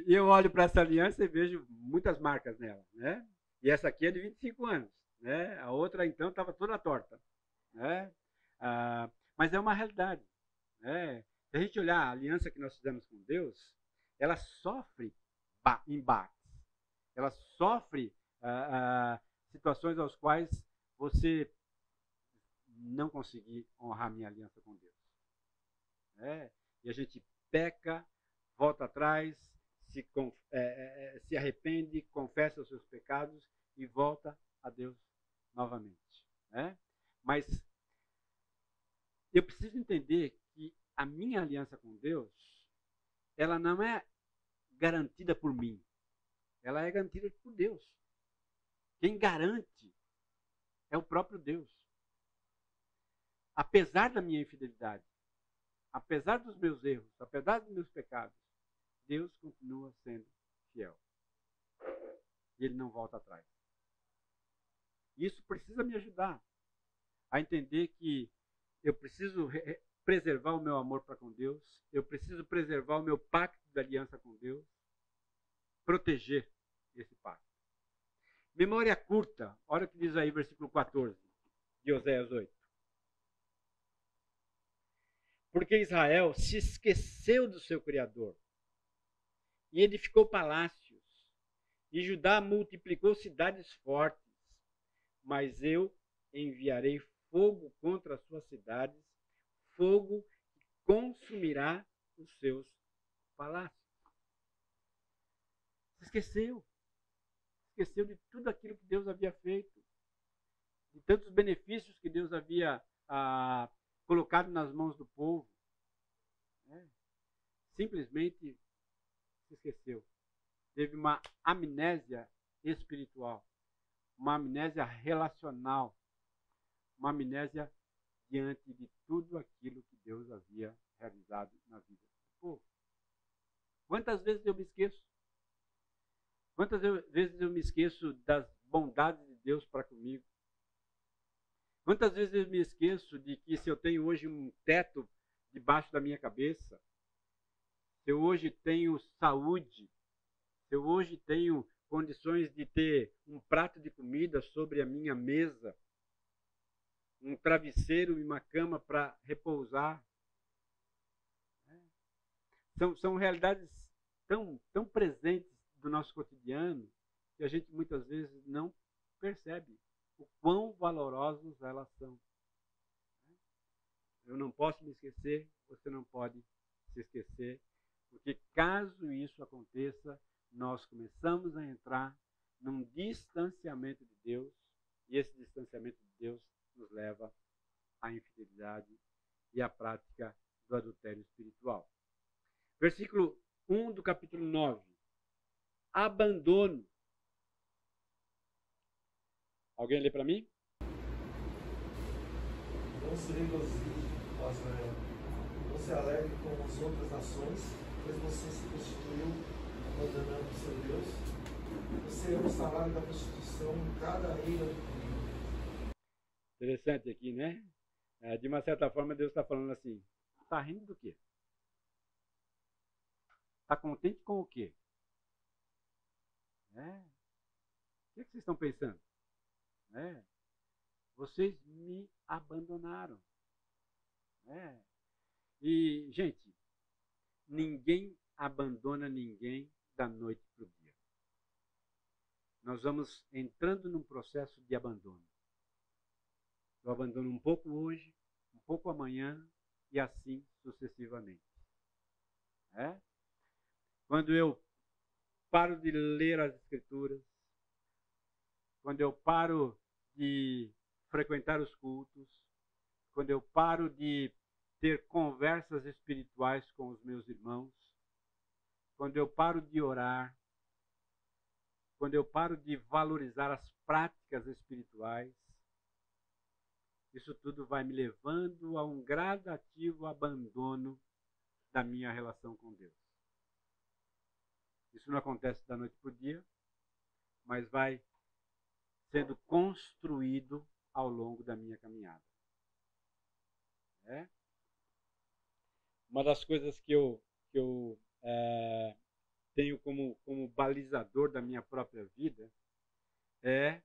E eu olho para essa aliança e vejo muitas marcas nela, né? E essa aqui é de 25 anos, né? A outra, então, estava toda torta, né? Mas é uma realidade, né? Se a gente olhar a aliança que nós fizemos com Deus, ela sofre embates, ela sofre situações aos quais você não conseguir honrar minha aliança com Deus. E a gente peca, volta atrás, se arrepende, confessa os seus pecados e volta a Deus novamente. Mas eu preciso entender que a minha aliança com Deus, ela não é garantida por mim, ela é garantida por Deus. Quem garante é o próprio Deus. Apesar da minha infidelidade, apesar dos meus erros, apesar dos meus pecados, Deus continua sendo fiel. E Ele não volta atrás. Isso precisa me ajudar a entender que eu preciso preservar o meu amor para com Deus, eu preciso preservar o meu pacto de aliança com Deus, proteger esse pacto. Memória curta, olha o que diz aí versículo 14 de Oséias 8. Porque Israel se esqueceu do seu Criador e edificou palácios, e Judá multiplicou cidades fortes, mas eu enviarei fogo contra as suas cidades, fogo que consumirá os seus palácios. Se esqueceu. Esqueceu de tudo aquilo que Deus havia feito, de tantos benefícios que Deus havia colocado nas mãos do povo. Simplesmente se esqueceu. Teve uma amnésia espiritual, uma amnésia relacional, uma amnésia diante de tudo aquilo que Deus havia realizado na vida do povo. Quantas vezes eu me esqueço? Quantas vezes eu me esqueço das bondades de Deus para comigo? Quantas vezes eu me esqueço de que se eu tenho hoje um teto debaixo da minha cabeça, se eu hoje tenho saúde, se eu hoje tenho condições de ter um prato de comida sobre a minha mesa, um travesseiro e uma cama para repousar. São realidades tão presentes do nosso cotidiano que a gente muitas vezes não percebe o quão valorosos elas são. Eu não posso me esquecer, você não pode se esquecer, porque caso isso aconteça, nós começamos a entrar num distanciamento de Deus, e esse distanciamento de Deus nos leva à infidelidade e à prática do adultério espiritual. Versículo 1 do capítulo 9. Abandono. Alguém lê para mim? Não se regozije, ó Israel, não se alegre como as outras nações, pois você se prostituiu abandonando o seu Deus. Você é o salário da prostituição em cada ilha do mundo. Interessante aqui, né? De uma certa forma, Deus está falando assim: está rindo do quê? Está contente com o quê? O que vocês estão pensando? Vocês me abandonaram. E, gente, ninguém abandona ninguém da noite para o dia. Nós vamos entrando num processo de abandono. Eu abandono um pouco hoje, um pouco amanhã e assim sucessivamente. Quando eu paro de ler as Escrituras, quando eu paro de frequentar os cultos, quando eu paro de ter conversas espirituais com os meus irmãos, quando eu paro de orar, quando eu paro de valorizar as práticas espirituais, isso tudo vai me levando a um gradativo abandono da minha relação com Deus. Isso não acontece da noite para o dia, mas vai sendo construído ao longo da minha caminhada. Uma das coisas que eu tenho como balizador da minha própria vida é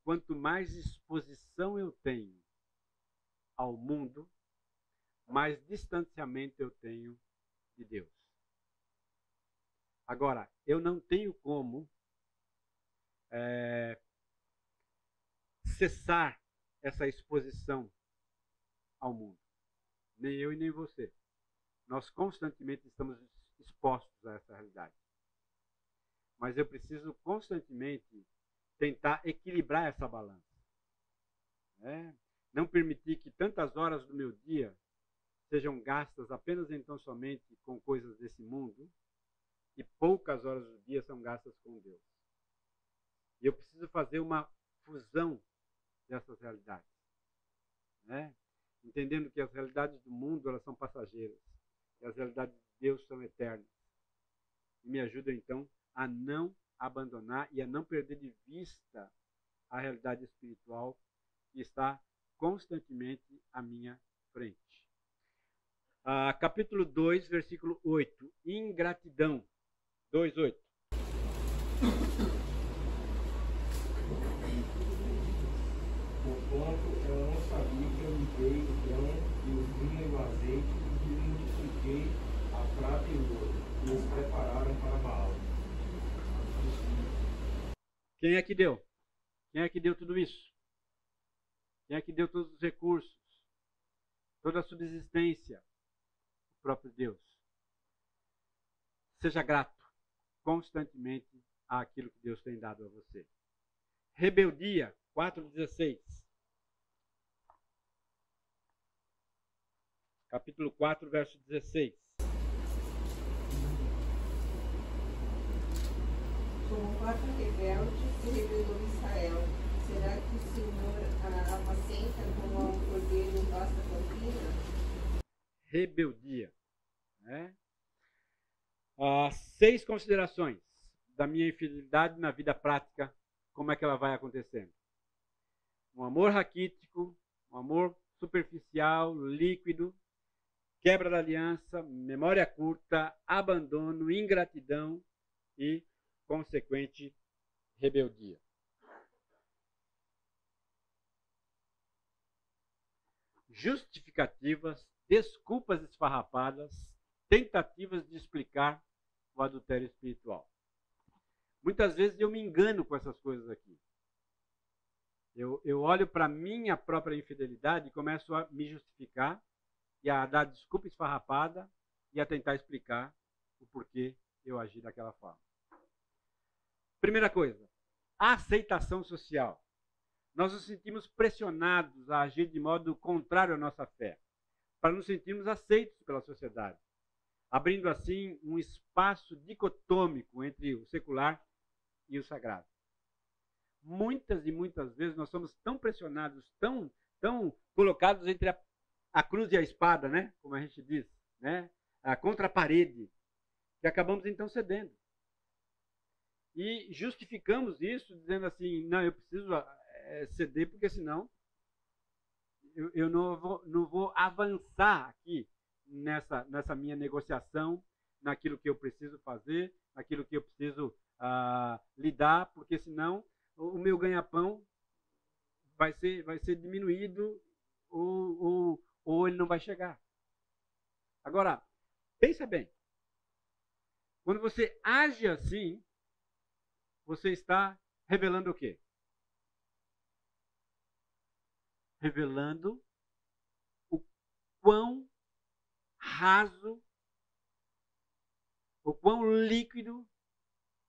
quanto mais exposição eu tenho ao mundo, mais distanciamento eu tenho de Deus. Agora, eu não tenho como cessar essa exposição ao mundo. Nem eu e nem você. Nós constantemente estamos expostos a essa realidade. Mas eu preciso constantemente tentar equilibrar essa balança. Não permitir que tantas horas do meu dia sejam gastas apenas então somente com coisas desse mundo e poucas horas do dia são gastas com Deus. E eu preciso fazer uma fusão dessas realidades. Entendendo que as realidades do mundo elas são passageiras e as realidades de Deus são eternas. E me ajuda então a não abandonar e a não perder de vista a realidade espiritual que está constantemente à minha frente. Capítulo 2, versículo 8. Ingratidão. 2:8. Porquanto eu não sabia que eu limpei o grão e o vinho e o azeite e que multipliquei a prata e o ouro, e os prepararam para Baal. Quem é que deu? Quem é que deu tudo isso? Quem é que deu todos os recursos? Toda a subsistência? O próprio Deus. Seja grato constantemente àquilo que Deus tem dado a você. Rebeldia, 4:16. Capítulo 4, verso 16. Como 4 rebeldes se rebelou Israel. Será que o Senhor apacenta como a um cordeiro em vasta campina? Rebeldia. 6 considerações da minha infidelidade na vida prática, como é que ela vai acontecendo. Um amor raquítico, um amor superficial, líquido, quebra da aliança, memória curta, abandono, ingratidão e consequente rebeldia. Justificativas, desculpas esfarrapadas, tentativas de explicar o adultério espiritual. Muitas vezes eu me engano com essas coisas aqui. Eu olho para a minha própria infidelidade e começo a me justificar e a dar desculpa esfarrapada e a tentar explicar o porquê eu agi daquela forma. Primeira coisa, a aceitação social. Nós nos sentimos pressionados a agir de modo contrário à nossa fé, para nos sentirmos aceitos pela sociedade, abrindo assim um espaço dicotômico entre o secular e o sagrado. Muitas e muitas vezes nós somos tão pressionados, tão colocados entre a cruz e a espada, né? Como a gente diz, né? Contra a parede, que acabamos então cedendo. E justificamos isso dizendo assim, não, eu preciso ceder porque senão eu não vou avançar aqui nessa minha negociação, naquilo que eu preciso fazer, naquilo que eu preciso lidar, porque senão o meu ganha-pão vai ser diminuído ou ele não vai chegar. Agora, pensa bem. Quando você age assim, você está revelando o quê? Revelando o quão raso, o quão líquido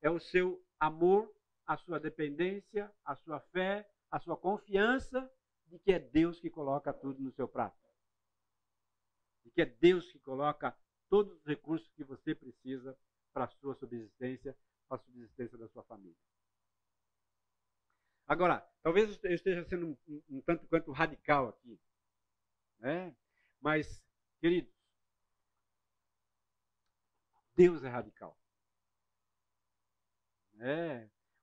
é o seu amor, a sua dependência, a sua fé, a sua confiança de que é Deus que coloca tudo no seu prato. De que é Deus que coloca todos os recursos que você precisa para a sua subsistência, para a subsistência da sua família. Agora, talvez eu esteja sendo um tanto quanto radical aqui, né? Mas, queridos, Deus é radical.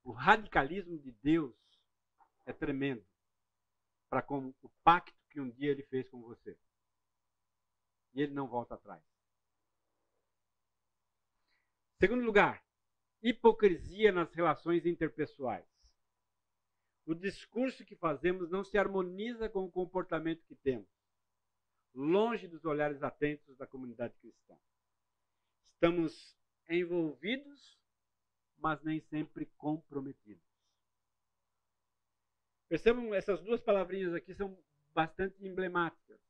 O radicalismo de Deus é tremendo para como o pacto que um dia ele fez com você. E ele não volta atrás. Segundo lugar, hipocrisia nas relações interpessoais. O discurso que fazemos não se harmoniza com o comportamento que temos, longe dos olhares atentos da comunidade cristã. Estamos envolvidos, mas nem sempre comprometidos. Percebam, essas duas palavrinhas aqui são bastante emblemáticas.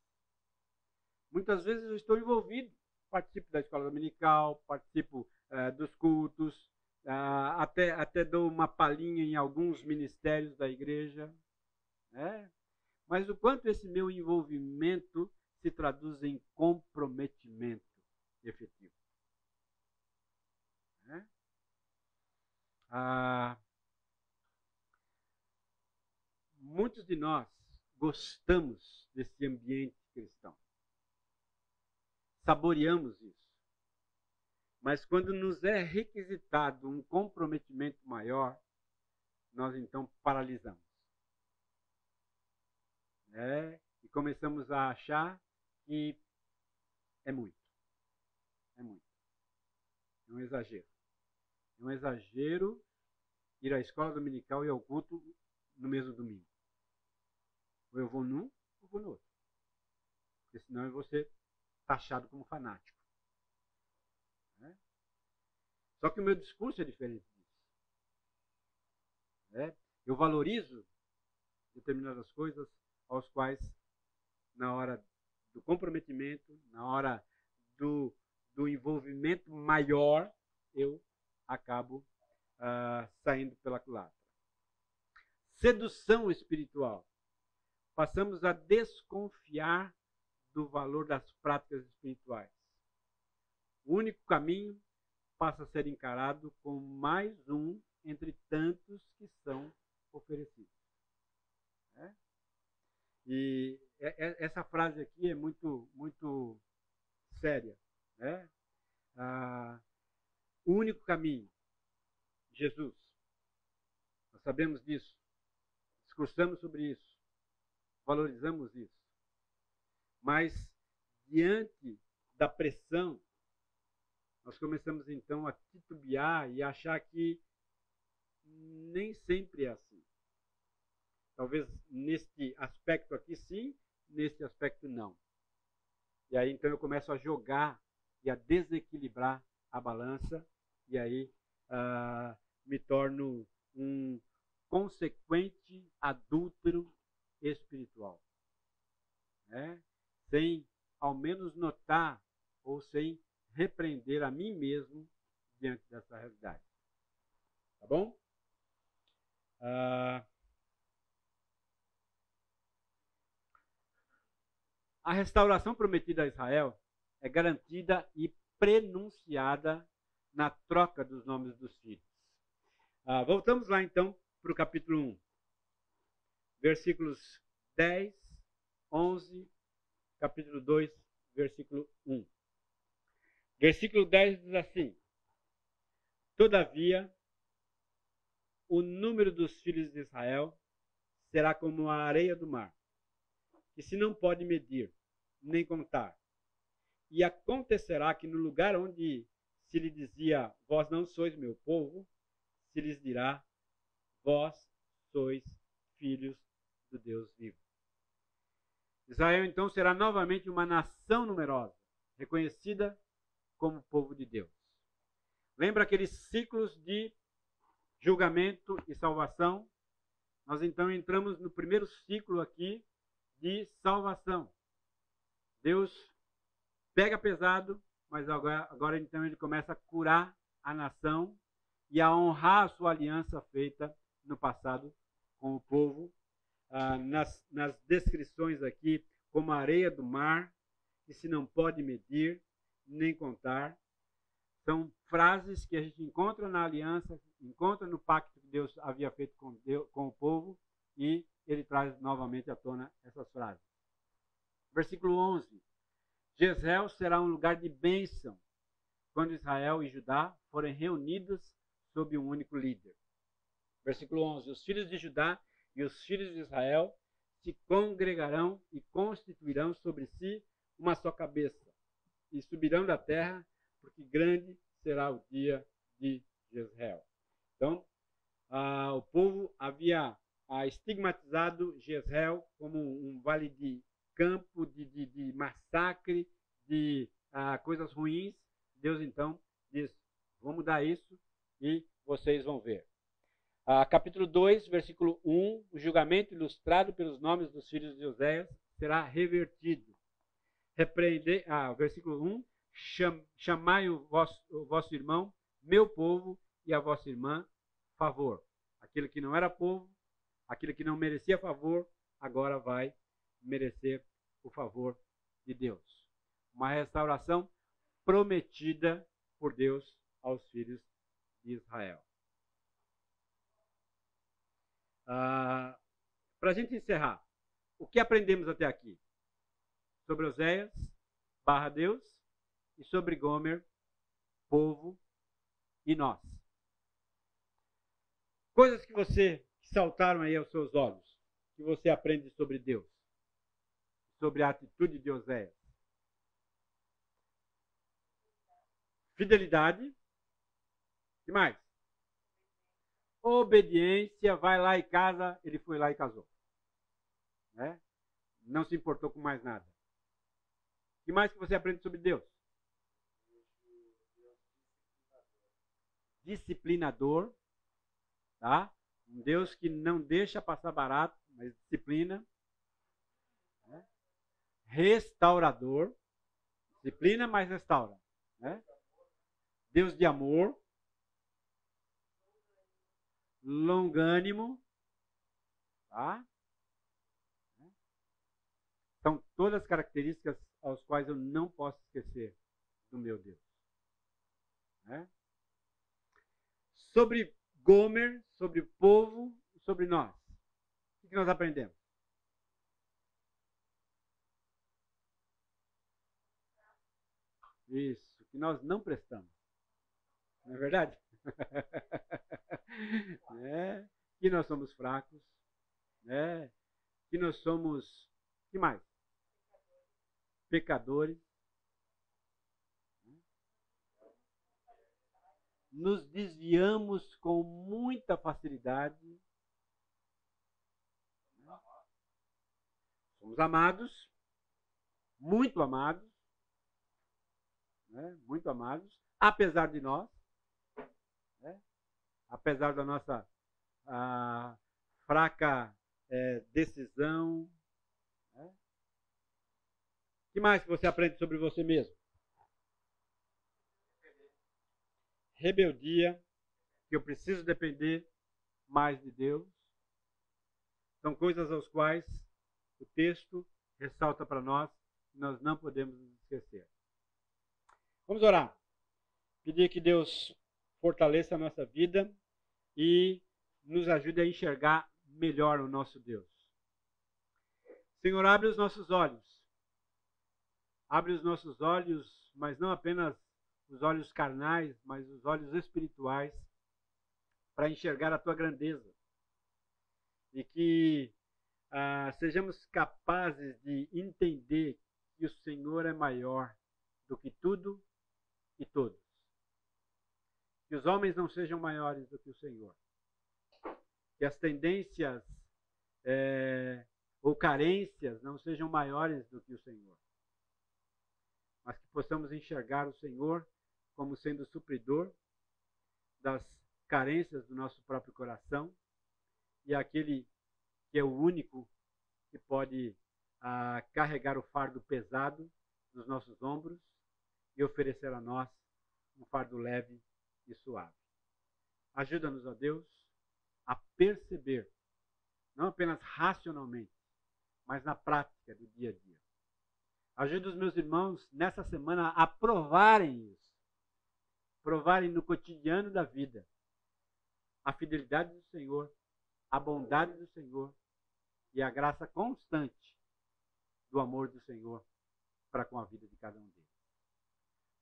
Muitas vezes eu estou envolvido, participo da escola dominical, participo dos cultos, até dou uma palhinha em alguns ministérios da igreja. Né? Mas o quanto esse meu envolvimento se traduz em comprometimento efetivo. Né? Muitos de nós gostamos desse ambiente cristão. Saboreamos isso. Mas quando nos é requisitado um comprometimento maior, nós então paralisamos. E começamos a achar que é muito. É muito. É um exagero. É um exagero ir à escola dominical e ao culto no mesmo domingo. Ou eu vou num, ou vou no outro. Porque senão eu vou ser taxado como fanático. Só que o meu discurso é diferente disso. Eu valorizo determinadas coisas aos quais, na hora do comprometimento, na hora do envolvimento maior, eu acabo saindo pela culatra. Sedução espiritual. Passamos a desconfiar do valor das práticas espirituais. O único caminho passa a ser encarado como mais um entre tantos que são oferecidos. E essa frase aqui é muito, muito séria. O único caminho, Jesus. Nós sabemos disso. Discursamos sobre isso. Valorizamos isso. Mas, diante da pressão, nós começamos então a titubear e achar que nem sempre é assim. Talvez neste aspecto aqui sim, neste aspecto não. E aí então eu começo a jogar e a desequilibrar a balança e aí me torno um consequente adúltero espiritual. Sem ao menos notar ou sem repreender a mim mesmo diante dessa realidade. Tá bom? A restauração prometida a Israel é garantida e prenunciada na troca dos nomes dos filhos. Voltamos lá então para o capítulo 1. Versículos 10, 11, capítulo 2, versículo 1. Versículo 10 diz assim: Todavia, o número dos filhos de Israel será como a areia do mar, que se não pode medir, nem contar. E acontecerá que no lugar onde se lhe dizia, vós não sois meu povo, se lhes dirá, vós sois filhos do Deus vivo. Israel então será novamente uma nação numerosa, reconhecida como povo de Deus. Lembra aqueles ciclos de julgamento e salvação? Nós então entramos no primeiro ciclo aqui de salvação. Deus pega pesado, mas agora então ele começa a curar a nação e a honrar a sua aliança feita no passado com o povo. Nas descrições aqui, como a areia do mar, que se não pode medir nem contar. São frases que a gente encontra na aliança, encontra no pacto que Deus havia feito com o povo, e ele traz novamente à tona essas frases. Versículo 11. Jezreel será um lugar de bênção quando Israel e Judá forem reunidos sob um único líder. Versículo 11. Os filhos de Judá e os filhos de Israel se congregarão e constituirão sobre si uma só cabeça, e subirão da terra, porque grande será o dia de Jezreel. Então, o povo havia estigmatizado Jezreel como um vale de campo, de massacre, de coisas ruins. Deus, então, diz, vou mudar isso e vocês vão ver. Capítulo 2, versículo 1, o julgamento ilustrado pelos nomes dos filhos de Oséias será revertido. Versículo 1, chamai o vosso irmão, meu povo, e a vossa irmã, favor. Aquele que não era povo, aquele que não merecia favor, agora vai merecer o favor de Deus. Uma restauração prometida por Deus aos filhos de Israel. Para a gente encerrar, o que aprendemos até aqui? Sobre Oséias, /Deus, e sobre Gomer, povo e nós. Coisas que saltaram aí aos seus olhos, que você aprende sobre Deus, sobre a atitude de Oséias. Fidelidade. O que mais? Obediência, vai lá e casa, ele foi lá e casou. Né? Não se importou com mais nada. O que mais que você aprende sobre Deus? Disciplinador. Tá? Um Deus que não deixa passar barato, mas disciplina. Né? Restaurador. Disciplina, mas restaura. Né? Deus de amor. Longânimo. Tá? São todas as características aos quais eu não posso esquecer do meu Deus. Né? Sobre Gomer, sobre o povo, sobre nós. O que nós aprendemos? Isso, que nós não prestamos. Não é verdade? Né? Que nós somos fracos. Né? Que nós somos... O que mais? Pecadores. Nos desviamos com muita facilidade. Somos amados, muito amados, né? Muito amados, apesar de nós, né? Apesar da nossa fraca decisão. Né? O que mais que você aprende sobre você mesmo? Rebeldia, que eu preciso depender mais de Deus. São coisas aos quais o texto ressalta para nós que nós não podemos nos esquecer. Vamos orar. Pedir que Deus fortaleça a nossa vida e nos ajude a enxergar melhor o nosso Deus. Senhor, abre os nossos olhos. Abre os nossos olhos, mas não apenas os olhos carnais, mas os olhos espirituais, para enxergar a tua grandeza. E que sejamos capazes de entender que o Senhor é maior do que tudo e todos. Que os homens não sejam maiores do que o Senhor. Que as tendências ou carências não sejam maiores do que o Senhor. Mas que possamos enxergar o Senhor como sendo o supridor das carências do nosso próprio coração e aquele que é o único que pode carregar o fardo pesado dos nossos ombros e oferecer a nós um fardo leve e suave. Ajuda-nos, ó Deus, a perceber, não apenas racionalmente, mas na prática do dia a dia. Ajuda os meus irmãos nessa semana a provarem isso. Provarem no cotidiano da vida a fidelidade do Senhor, a bondade do Senhor e a graça constante do amor do Senhor para com a vida de cada um deles.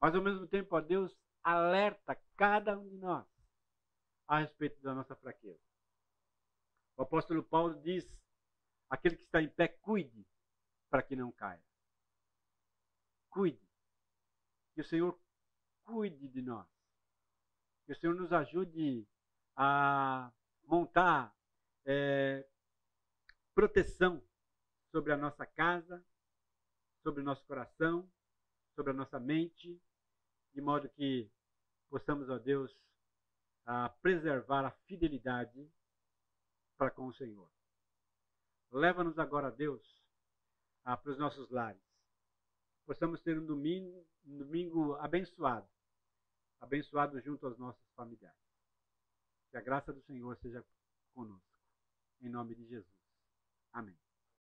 Mas ao mesmo tempo, ó Deus, alerta cada um de nós a respeito da nossa fraqueza. O apóstolo Paulo diz: aquele que está em pé, cuide para que não caia. Cuide. Que o Senhor cuide de nós. Que o Senhor nos ajude a montar proteção sobre a nossa casa, sobre o nosso coração, sobre a nossa mente, de modo que possamos, ó Deus, preservar a fidelidade para com o Senhor. Leva-nos agora, Deus, para os nossos lares. Possamos ter um domingo abençoado, abençoado junto aos nossos familiares. Que a graça do Senhor seja conosco. Em nome de Jesus. Amém.